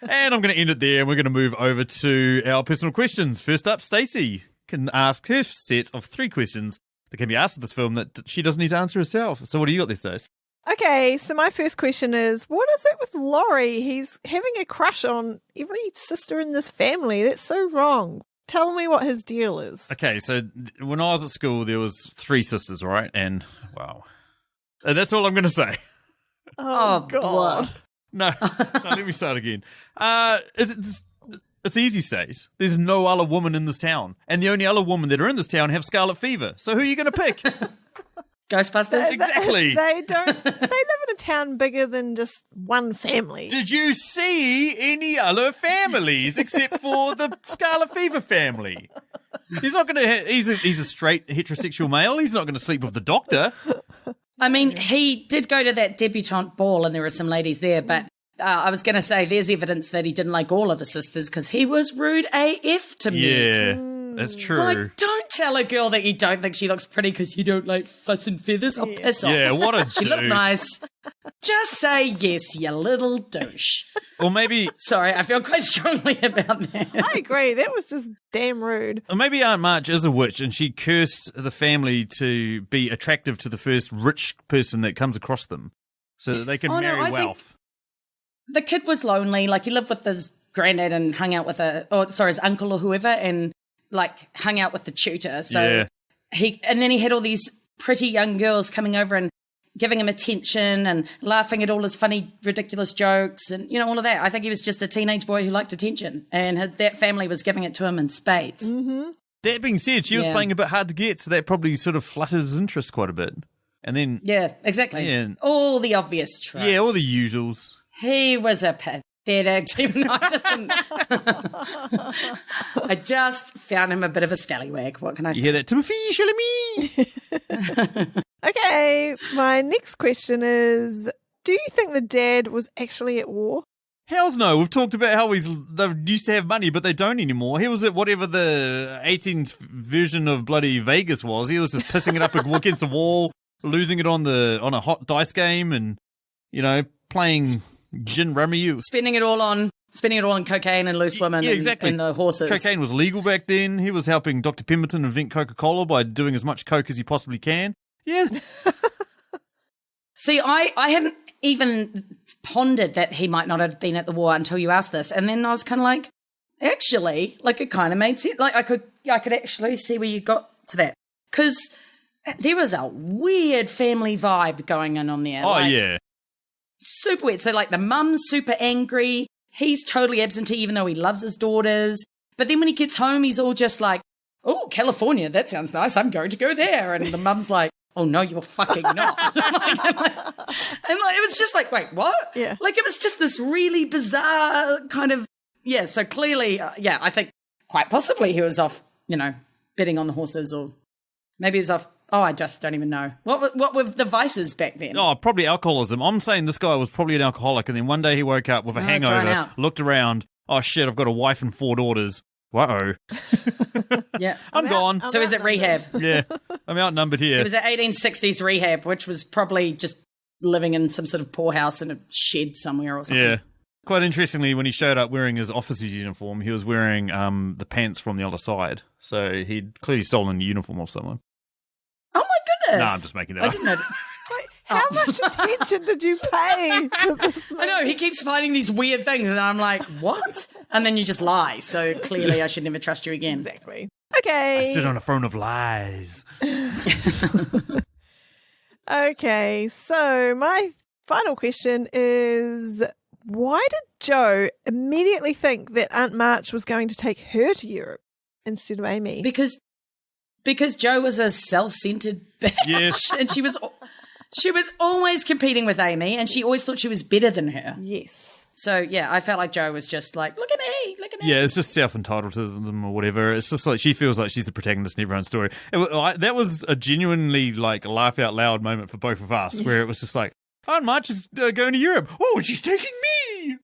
and I'm going to end it there, and we're going to move over to our personal questions. First up, Stacey can ask her set of 3 questions that can be asked of this film that she doesn't need to answer herself. So what do you got this, Stace? Okay, so my first question is, what is it with Laurie? He's having a crush on every sister in this family. That's so wrong. Tell me what his deal is. Okay, so when I was at school, there was 3 sisters, right? And, wow. And that's all I'm going to say. Oh, God. blah. No, let me start again. It's easy, Stace. There's no other woman in this town. And the only other women that are in this town have scarlet fever. So who are you going to pick? Ghostbusters? Exactly. They live in a town bigger than just one family. Did you see any other families except for the scarlet fever family? He's not going to. He's a straight heterosexual male. He's not going to sleep with the doctor. I mean, he did go to that debutante ball and there were some ladies there, but I was going to say there's evidence that he didn't like all of the sisters because he was rude AF to me. Yeah, that's true. Like, don't tell a girl that you don't think she looks pretty because you don't like fuss and feathers. I'll piss off. Yeah, what a She looked dude. nice. Just say yes, you little douche. Or maybe Sorry, I feel quite strongly about that. I agree. That was just damn rude. Aunt March is a witch, and she cursed the family to be attractive to the first rich person that comes across them, so that they can Oh, no, marry I think- wealth. The kid was lonely. Like, he lived with his granddad and hung out with his uncle or whoever, and hung out with the tutor. So Yeah. and then he had all these pretty young girls coming over and giving him attention and laughing at all his funny, ridiculous jokes and, all of that. I think he was just a teenage boy who liked attention, and that family was giving it to him in spades. Mm-hmm. That being said, she was Yeah. playing a bit hard to get, so that probably sort of fluttered his interest quite a bit. And then, Yeah, exactly. Yeah. All the obvious tropes. yeah, all the usuals. He was a pathetic, even though I just didn't. I just found him a bit of a scallywag. What can I You say? hear that, Timothy Chalamet? Okay, my next question is, do you think the dad was actually at war? Hells no. We've talked about how they used to have money, but they don't anymore. He was at whatever the 18th version of bloody Vegas was. He was just pissing it up against the wall, losing it on a hot dice game, and playing gin rummy. Spending it all on spending it all on cocaine and loose women exactly. and the horses. Cocaine was legal back then. He was helping Dr. Pemberton invent Coca-Cola by doing as much coke as he possibly can. Yeah. See, I hadn't even pondered that he might not have been at the war until you asked this. And then I was kind of like, actually, like it kind of made sense. Like I could actually see where you got to that. Because there was a weird family vibe going on there. Oh, yeah. Super weird. So, like, the mum's super angry. He's totally absentee, even though he loves his daughters. But then when he gets home, he's all just like, oh, California, that sounds nice. I'm going to go there. And the mum's like, oh, no, you're fucking not. and it was just like, wait, what? Yeah. Like, it was just this really bizarre kind of, yeah. So clearly, I think quite possibly he was off, betting on the horses, or maybe he was off. Oh, I just don't even know. What were the vices back then? Oh, probably alcoholism. I'm saying this guy was probably an alcoholic, and then one day he woke up with a hangover, looked around. Oh, shit, I've got a wife and 4 daughters. Whoa. Yeah. I'm gone. So is it rehab? Yeah, I'm outnumbered here. It was at 1860s rehab, which was probably just living in some sort of poorhouse in a shed somewhere or something. Yeah. Quite interestingly, when he showed up wearing his officer's uniform, he was wearing the pants from the other side. So he'd clearly stolen the uniform off someone. Oh, my goodness. No, I'm just making that I up. didn't know. Wait, how much attention did you pay to this? I know, he keeps finding these weird things, and I'm like, what? And then you just lie. So clearly I should never trust you again. Exactly. Okay. I sit on a throne of lies. Okay, so my final question is, why did Jo immediately think that Aunt March was going to take her to Europe instead of Amy? Because Jo was a self-centered bitch. Yes. And she was always competing with Amy, and she always thought she was better than her. Yes. So, yeah, I felt like Jo was just like, look at me. Yeah, it's just self-entitledism or whatever. It's just like she feels like she's the protagonist in everyone's story. That was a genuinely like laugh out loud moment for both of us, where it was just like, Aunt March is going to Europe. Oh, she's taking me.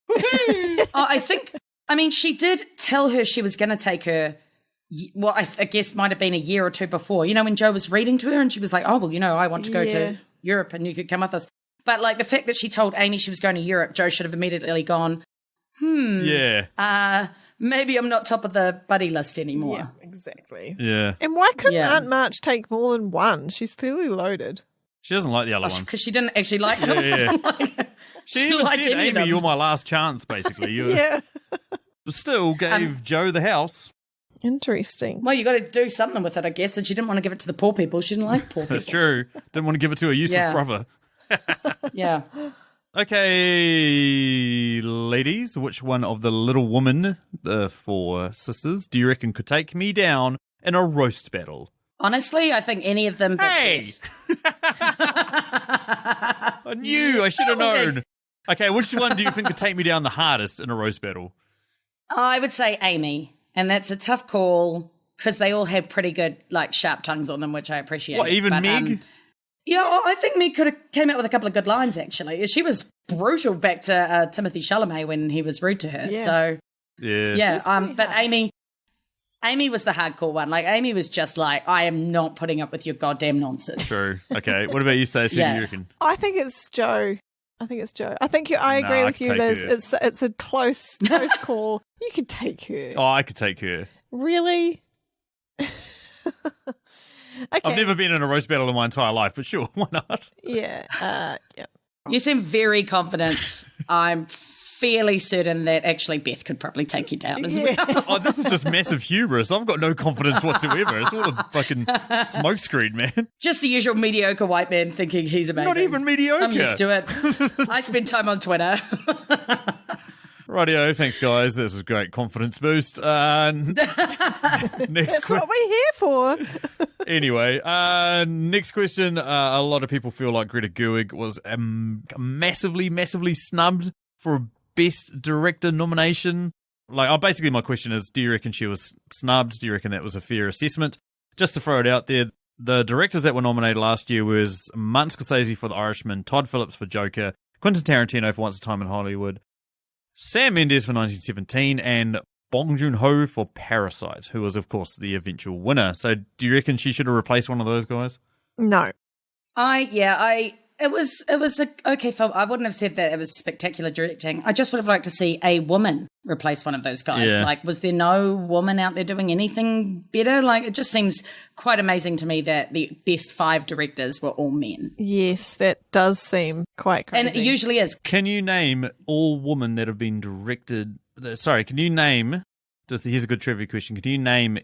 She did tell her she was going to take her. Well, I guess might have been a year or two before, when Jo was reading to her and she was like, oh, well, I want to go to Europe and you could come with us. But like the fact that she told Amy she was going to Europe, Jo should have immediately gone, yeah. Maybe I'm not top of the buddy list anymore. Yeah, exactly. Yeah. And why couldn't Aunt March take more than one? She's clearly loaded. She doesn't like the other ones. Because she didn't actually like them. Yeah. She even like said, Amy, you're my last chance, basically. Yeah. But still gave Jo the house. Interesting. Well, you got to do something with it, I guess. And she didn't want to give it to the poor people. She didn't like poor people. That's true. Didn't want to give it to a useless brother. Yeah. Okay, ladies, which one of the little women, the 4 sisters, do you reckon could take me down in a roast battle? Honestly, I think any of them. Hey! I knew. I should have known. Okay, which one do you think could take me down the hardest in a roast battle? I would say Amy. And that's a tough call because they all had pretty good, like, sharp tongues on them, which I appreciate. What, even Meg? Yeah, I think Meg could have came out with a couple of good lines, actually. She was brutal back to Timothy Chalamet when he was rude to her. Yeah. So, yeah. But Amy was the hardcore one. Like, Amy was just like, I am not putting up with your goddamn nonsense. True. Okay. What about you, Stacey? Who do you reckon? I think it's Jo. I agree with you, Liz. It's a close call. You could take her. Oh, I could take her. Really? Okay. I've never been in a roast battle in my entire life, but sure, why not? Yeah. You seem very confident. I'm fairly certain that actually Beth could probably take you down as well. Oh, this is just massive hubris. I've got no confidence whatsoever. It's all a fucking smokescreen, man. Just the usual mediocre white man thinking he's amazing. Not even mediocre. I'm used to it. I spend time on Twitter. Rightio, thanks guys. This is a great confidence boost. Next That's what we're here for. Anyway, next question. A lot of people feel like Greta Gerwig was massively snubbed for a Best Director nomination. Like, basically my question is, do you reckon she was snubbed? Do you reckon that was a fair assessment? Just to throw it out there, the directors that were nominated last year was Martin Scorsese for The Irishman, Todd Phillips for Joker, Quentin Tarantino for Once Upon a Time in Hollywood, Sam Mendes for 1917, and Bong Joon-ho for Parasite, who was, of course, the eventual winner. So do you reckon she should have replaced one of those guys? No. I It was a okay film. I wouldn't have said that it was spectacular directing. I just would have liked to see a woman replace one of those guys. Yeah. Like, was there no woman out there doing anything better? Like, it just seems quite amazing to me that the best 5 directors were all men. Yes, that does seem quite crazy. And it usually is. Can you name all women that have been directed? Sorry, can you name? Here's a good trivia question. Can you name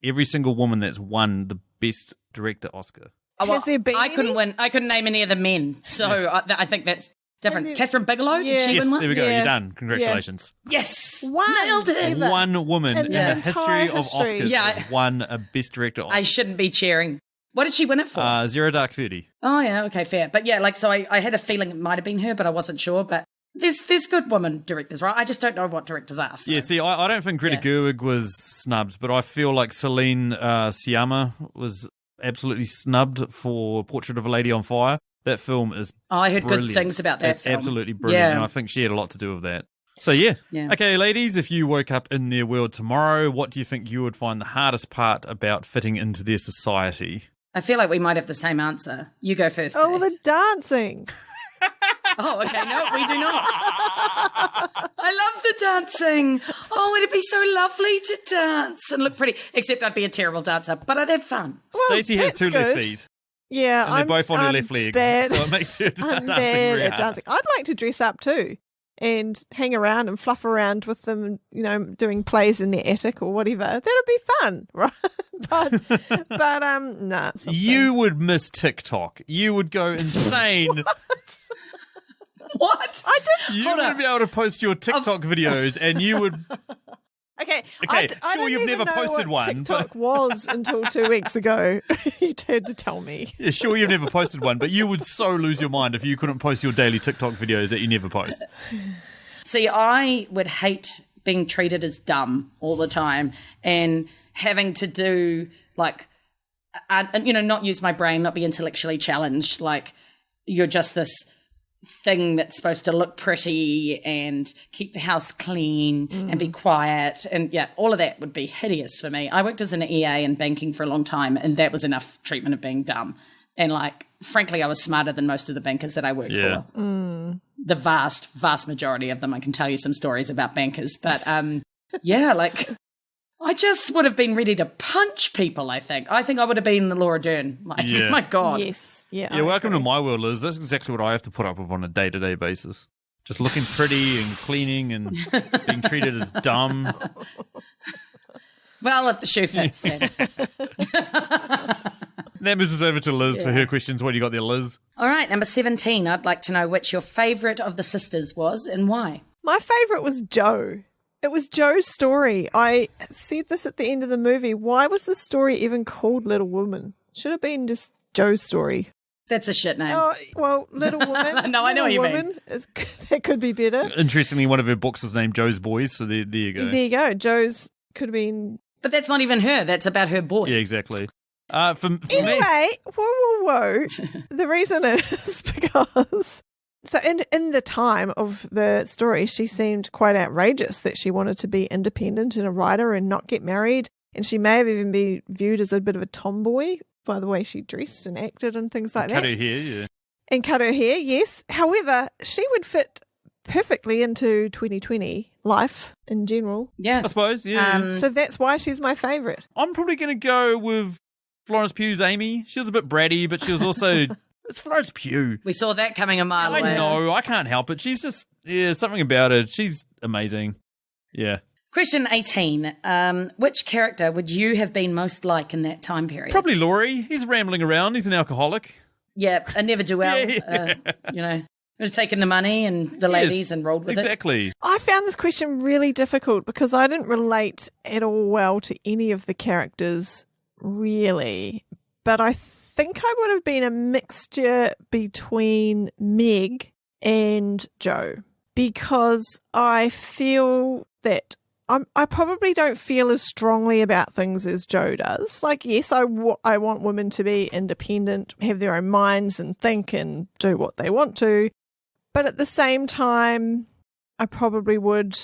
every single woman that's won the best director Oscar? Oh, well, Has there been I couldn't any? win. I couldn't name any of the men, so I think that's different. Catherine Bigelow, did she Yes, win one? there we go. Yeah. You're done. Congratulations. Yes, One. nailed it. Ever. One woman In in the the entire history of history. Oscars Yeah. has won a best director Oscar. I shouldn't be cheering. What did she win it for? Zero Dark 30. Oh yeah, okay, fair. But yeah, like so, I had a feeling it might have been her, but I wasn't sure. But there's good women directors, right? I just don't know what directors are. So. Yeah, see, I don't think Greta Gerwig was snubbed, but I feel like Celine Sciamma was absolutely snubbed for Portrait of a Lady on Fire. That film is I heard brilliant. good things about that It's film. absolutely brilliant, Yeah. and I think she had a lot to do with that. So, yeah. Yeah. Okay, ladies, if you woke up in their world tomorrow, what do you think you would find the hardest part about fitting into their society? I feel like we might have the same answer. You go first. Oh, Stace. the dancing. Oh, okay. No, we do not. I love the dancing. Oh, it'd be so lovely to dance and look pretty. Except I'd be a terrible dancer, but I'd have fun. Well, Stacey has that's 2 left good. feet, Yeah, and they're both on her I'm left leg, bad. so it makes her I'm dancing bad very at hard. dancing. I'd like to dress up too and hang around and fluff around with them, you know, doing plays in their attic or whatever. That'd be fun, right? but nah. it's not You would miss TikTok. You would go insane. What? I did. You Hold wouldn't up. be able to post your TikTok videos, and you would. Okay. Okay, I sure, didn't you've even never know posted what one, TikTok was until 2 weeks ago. You had to tell me. Yeah, sure, you've never posted one, but you would so lose your mind if you couldn't post your daily TikTok videos that you never post. See, I would hate being treated as dumb all the time and having to do like, not use my brain, not be intellectually challenged. Like you're just this thing that's supposed to look pretty and keep the house clean and be quiet. And yeah, all of that would be hideous for me. I worked as an EA in banking for a long time, and that was enough treatment of being dumb. And like, frankly, I was smarter than most of the bankers that I worked Yeah. for. The vast, vast majority of them. I can tell you some stories about bankers, but yeah, like I just would have been ready to punch people. I think I would have been the Laura Dern. Like, Yeah. my God. Yes. Yeah. Yeah, I welcome to agree. my world, Liz. That's exactly what I have to put up with on a day-to-day basis. Just looking pretty and cleaning and being treated as dumb. Well, if the shoe fits, then. That moves us over to Liz for her questions. What do you got there, Liz? All right, number 17. I'd like to know which your favourite of the sisters was and why. My favourite was Joe. It was Joe's story. I said this at the end of the movie. Why was the story even called Little Woman? Should have been just Joe's story. That's a shit name. Oh, well, Little Woman. No, I know Little what you Woman that could be better. Interestingly, one of her books was named Joe's Boys, so there you go. There you go. Joe's could have been. But that's not even her. That's about her boys. Yeah, exactly. For me, Anyway, whoa. The reason is because. So in the time of the story, she seemed quite outrageous that she wanted to be independent and a writer and not get married. And she may have even been viewed as a bit of a tomboy by the way she dressed and acted and things like cut that. her hair, yeah. And cut her hair, yes. However, she would fit perfectly into 2020 life in general. Yeah. I suppose, yeah. So that's why she's my favourite. I'm probably going to go with Florence Pugh's Amy. She was a bit bratty, but she was also... It's Florence Pugh. We saw that coming a mile away. I know. I can't help it. She's just... Yeah, something about her. She's amazing. Yeah. Question 18. Which character would you have been most like in that time period? Probably Laurie. He's rambling around. He's an alcoholic. Yeah, a never-do-well. Yeah. Would have taken the money and the ladies and rolled with it. Exactly. I found this question really difficult because I didn't relate at all well to any of the characters, really. But I think I would have been a mixture between Meg and Joe because I feel that I probably don't feel as strongly about things as Joe does. Like, yes, I want women to be independent, have their own minds and think and do what they want to. But at the same time, I probably would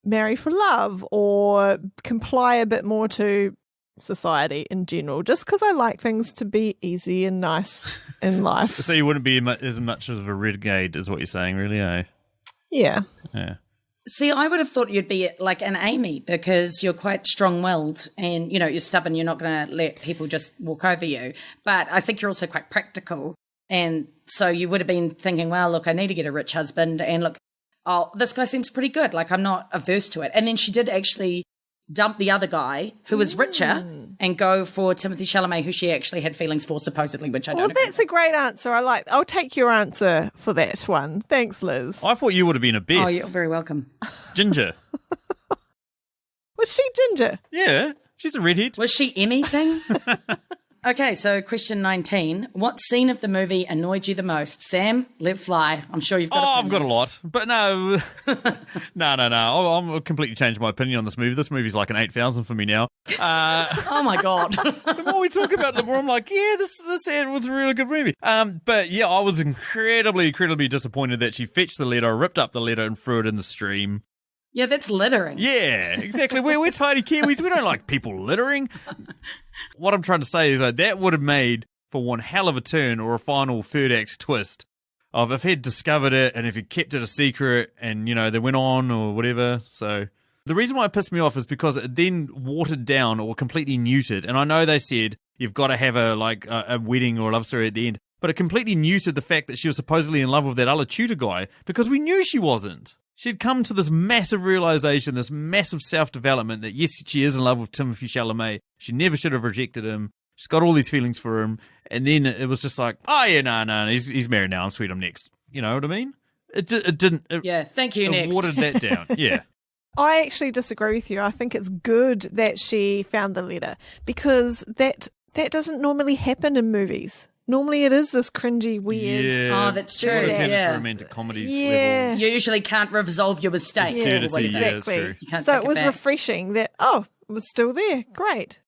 marry for love or comply a bit more to society in general, just because I like things to be easy and nice in life. So you wouldn't be as much of a renegade, is what you're saying, really, eh? Yeah. Yeah. See, I would have thought you'd be like an Amy because you're quite strong-willed and, you're stubborn. You're not going to let people just walk over you. But I think you're also quite practical. And so you would have been thinking, well, look, I need to get a rich husband. And look, this guy seems pretty good. Like, I'm not averse to it. And then she did actually dump the other guy who was richer and go for Timothy Chalamet, who she actually had feelings for, supposedly, which I don't Well, agree that's with. a great answer. I'll take your answer for that one. Thanks, Liz. I thought you would have been a Beth. Oh, you're very welcome. Ginger. Was she ginger? Yeah, she's a redhead. Was she anything? Okay, so question 19. What scene of the movie annoyed you the most? Sam, let fly. I'm sure you've got I've got a opinions. lot. But no. No. I'm completely changed my opinion on this movie. This movie's like an 8,000 for me now. Oh, my God. The more we talk about it, the more I'm like, yeah, this was a really good movie. But yeah, I was incredibly disappointed that she fetched the letter, ripped up the letter, and threw it in the stream. Yeah, that's littering. Yeah, exactly. We're tidy Kiwis. We don't like people littering. What I'm trying to say is that would have made for one hell of a turn or a final third act twist of if he'd discovered it and if he kept it a secret and, they went on or whatever. So the reason why it pissed me off is because it then watered down or completely neutered. And I know they said you've got to have a wedding or a love story at the end, but it completely neutered the fact that she was supposedly in love with that other tutor guy because we knew she wasn't. She'd come to this massive realization, this massive self-development that, yes, she is in love with Timothy Chalamet. She never should have rejected him. She's got all these feelings for him. And then it was just like, oh, yeah, no, he's married now. I'm sweet, I'm next. You know what I mean? It didn't. Yeah, thank you, it next. watered that down. Yeah. I actually disagree with you. I think it's good that she found the letter because that doesn't normally happen in movies. Normally it is this cringy, weird. Oh, that's true. What has happened Yeah. to romantic comedies Yeah. level. You usually can't resolve your mistake. Yeah, Absurdity, yeah, that's exactly. true. You can't So take it was back. refreshing that, it was still there. Great.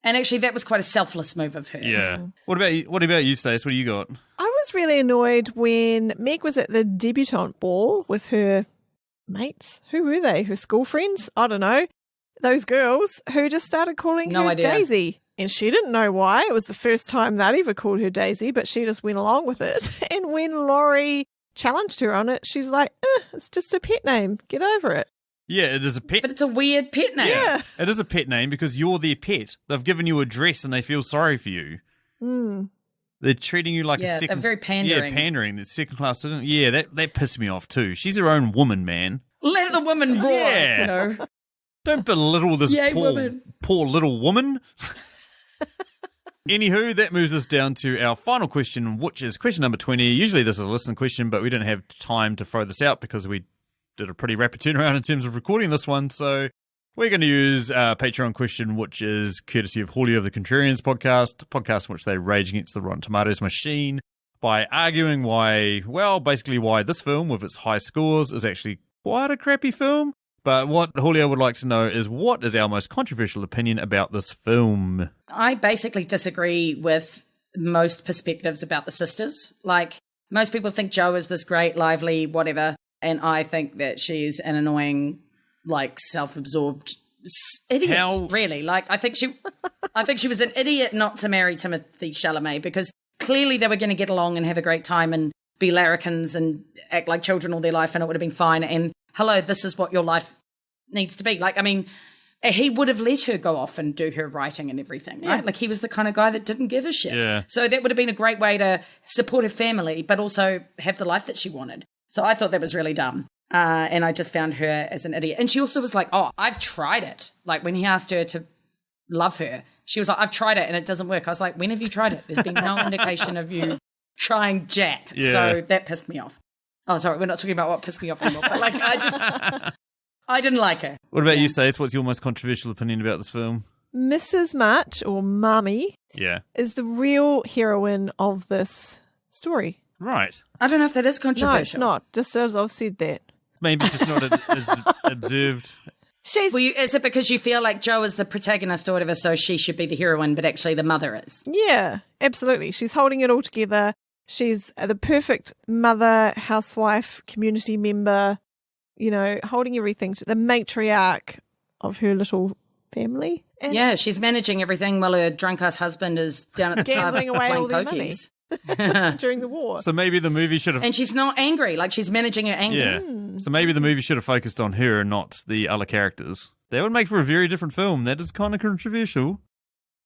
And actually, that was quite a selfless move of hers. Yeah. What about you, Stace? What do you got? I was really annoyed when Meg was at the debutante ball with her mates. Who were they? Her school friends? I don't know. Those girls who just started calling No her idea. Daisy. And she didn't know why. It was the first time they'd ever called her Daisy, but she just went along with it. And when Laurie challenged her on it, she's like, it's just a pet name. Get over it. Yeah, it is a pet. But it's a weird pet name. Yeah. It is a pet name because you're their pet. They've given you a dress and they feel sorry for you. Mm. They're treating you like Yeah, a second. they're very pandering. Yeah, pandering. They're second class citizen. Yeah, that pissed me off too. She's her own woman, man. Let the woman roar. Yeah. Don't belittle this Yay, woman. poor little woman. Anywho, that moves us down to our final question, which is question number 20. Usually this is a listener question, but we didn't have time to throw this out because we did a pretty rapid turnaround in terms of recording this one. So we're going to use our Patreon question, which is courtesy of Julio of the Contrarians podcast in which they rage against the Rotten Tomatoes machine by arguing why this film with its high scores is actually quite a crappy film. But what Julio would like to know is what is our most controversial opinion about this film? I basically disagree with most perspectives about the sisters. Like, most people think Jo is this great, lively, whatever, and I think that she's an annoying, like, self-absorbed idiot, really. Like, I think she was an idiot not to marry Timothy Chalamet because clearly they were going to get along and have a great time and be larrikins and act like children all their life and it would have been fine. And hello, this is what your life needs to be. Like, I mean, he would have let her go off and do her writing and everything, right? Like, he was the kind of guy that didn't give a shit. Yeah. So that would have been a great way to support her family, but also have the life that she wanted. So I thought that was really dumb. And I just found her as an idiot. And she also was like, I've tried it. Like, when he asked her to love her, she was like, I've tried it and it doesn't work. I was like, when have you tried it? There's been no indication of you trying jack. Yeah. So that pissed me off. Oh, sorry, we're not talking about what pissed me off anymore. But, like, I didn't like her. What about you, Stace? What's your most controversial opinion about this film? Mrs. March, or Mummy, Yeah. is the real heroine of this story. Right. I don't know if that is controversial. No, it's not. Just as I've said that. Maybe just not as observed. She's Well, is it because you feel like Jo is the protagonist or whatever, so she should be the heroine, but actually the mother is? Yeah, absolutely. She's holding it all together. She's the perfect mother, housewife, community member, holding everything to the matriarch of her little family. And Yeah, she's managing everything while her drunk-ass husband is down at the pub Gambling away playing all their money. pokies. during the war. So maybe the movie should have. And she's not angry. Like, she's managing her anger. Yeah. So maybe the movie should have focused on her and not the other characters. That would make for a very different film. That is kind of controversial.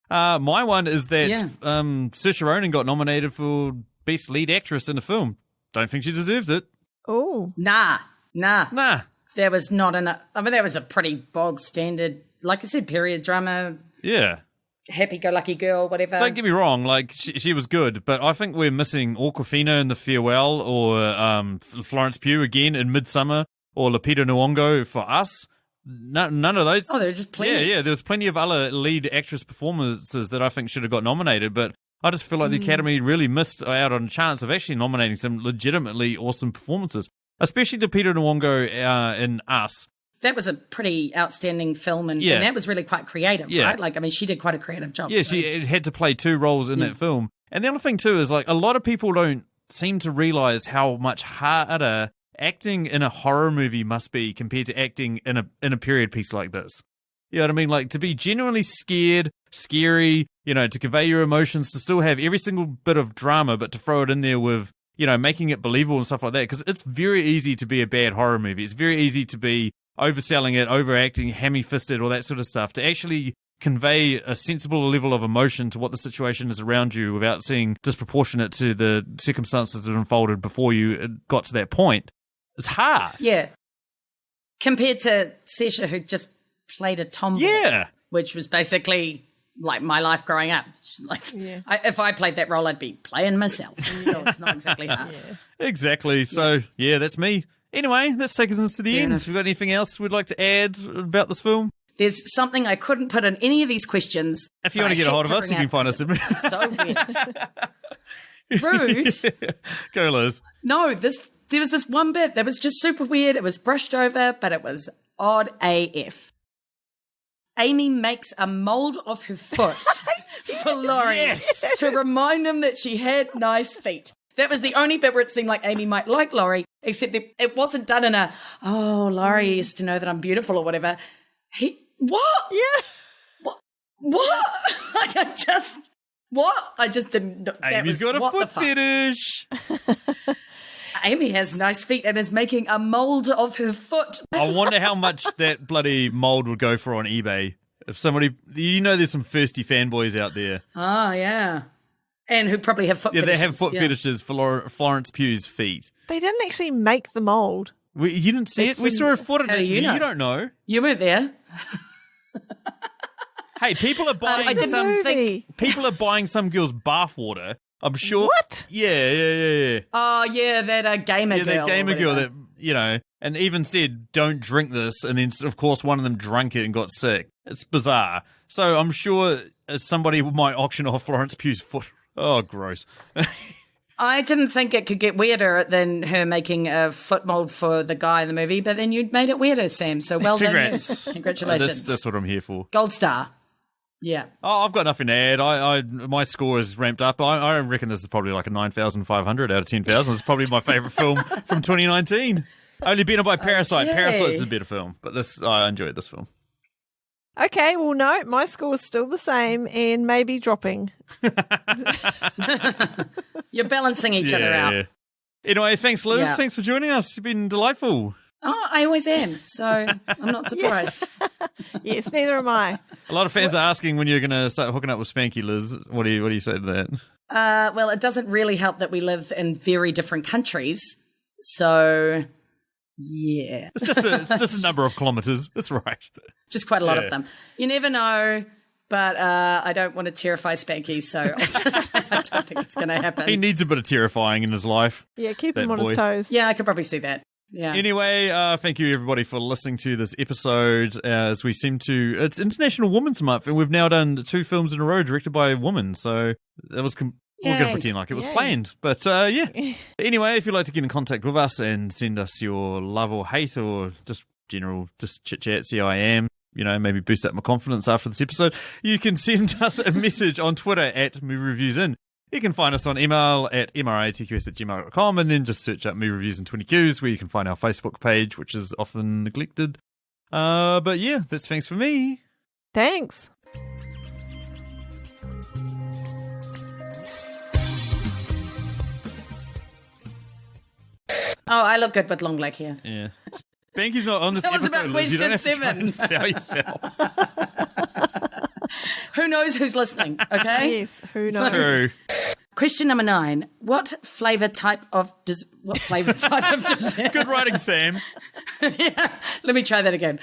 My one is that Saoirse Ronan got nominated for Best Lead Actress in a film. Don't think she deserved it. Oh. Nah. Nah. There was not enough. I mean, that was a pretty bog standard, like I said, period drama, Yeah. happy-go-lucky girl, whatever. Don't get me wrong, like, she was good, but I think we're missing Awkwafina in The Farewell, or Florence Pugh again in Midsummer, or Lupita Nyong'o for Us. None of those. Oh, there were just plenty. Yeah, there was plenty of other lead actress performances that I think should have got nominated, but I just feel like the Academy really missed out on a chance of actually nominating some legitimately awesome performances, especially Lupita Nyong'o in Us. That was a pretty outstanding film, and that was really quite creative, right? Like, I mean, she did quite a creative job. Yeah, so. she had to play two roles in that film. And the other thing, too, is, like, a lot of people don't seem to realize how much harder acting in a horror movie must be compared to acting in a period piece like this. You know what I mean? Like, to be genuinely scared, scary, you know, to convey your emotions, to still have every single bit of drama, but to throw it in there with, you know, making it believable and stuff like that. Because it's very easy to be a bad horror movie. It's very easy to be overselling it, overacting, hammy-fisted, all that sort of stuff. To actually convey a sensible level of emotion to what the situation is around you without seeing disproportionate to the circumstances that unfolded before you got to that point. It's hard. Yeah. Compared to Saoirse, who just played a tomboy. Yeah. Which was basically like my life growing up. Like, if I played that role, I'd be playing myself. So it's not exactly hard. Exactly. So, that's me. Anyway, let's take us into the end. Have we got anything else we'd like to add about this film? There's something I couldn't put in any of these questions. If you want to get a hold of us, you can find us. So weird. Rude. Go, Liz. No, there was this one bit that was just super weird. It was brushed over, but it was odd AF. Amy makes a mold of her foot for Laurie to remind him that she had nice feet. That was the only bit where it seemed like Amy might like Laurie, except that it wasn't done in a, Laurie is to know that I'm beautiful or whatever. What? Yeah. What? Like, I just didn't. Amy's got a foot fetish. Amy has nice feet and is making a mold of her foot. I wonder how much that bloody mold would go for on eBay. If somebody, there's some thirsty fanboys out there. Oh, yeah. And who probably have foot fetishes. Yeah, they have foot fetishes for Florence Pugh's feet. They didn't actually make the mold. You didn't see it? We saw her foot. How do you know? You don't know. You weren't there. Hey, people are buying people are buying some girl's bathwater. I'm sure. What? Yeah. Oh, yeah, that gamer girl. Yeah, that gamer girl that, and even said, don't drink this. And then, of course, one of them drank it and got sick. It's bizarre. So I'm sure somebody might auction off Florence Pugh's foot. Oh, gross. I didn't think it could get weirder than her making a foot mold for the guy in the movie, but then you'd made it weirder, Sam. So well done. Congratulations. That's what I'm here for. Gold star. Yeah. Oh, I've got nothing to add. My score is ramped up. I reckon this is probably like a 9,500 out of 10,000. It's probably my favourite film from 2019. Only beaten by Parasite. Okay. Parasite's a better film, but I enjoyed this film. Okay, well, no, my score's still the same and maybe dropping. You're balancing each other out. Yeah. Anyway, thanks, Liz. Yeah. Thanks for joining us. You've been delightful. Oh, I always am, so I'm not surprised. Yes, neither am I. A lot of fans are asking when you're going to start hooking up with Spanky, Liz. What do you say to that? Well, it doesn't really help that we live in very different countries, so yeah. It's just a number of kilometres. That's right. Just quite a lot of them. You never know, but I don't want to terrify Spanky, so I don't think it's going to happen. He needs a bit of terrifying in his life. Yeah, keep him on his toes. Yeah, I could probably see that. Yeah. Anyway, thank you everybody for listening to this episode. As we seem to, it's International Women's Month, and we've now done 2 films in a row directed by a woman. So that was we're going to pretend like it was planned. But yeah. Anyway, if you'd like to get in contact with us and send us your love or hate or just general chit chat, CIM, maybe boost up my confidence after this episode, you can send us a message on Twitter at MovieReviewsIn. You can find us on email at mratqs@gmail.com, and then just search up Movie Reviews in 20 Qs, where you can find our Facebook page, which is often neglected. But yeah, that's thanks for me. Thanks. Oh, I look good with long black hair. Yeah. Spanky's not on this Tell us episode, about Liz. You don't have to try question and sell yourself. Who knows who's listening, okay? Yes, who So- knows? True. Question number 9. What flavour type of dessert? Good writing, Sam. Yeah, let me try that again.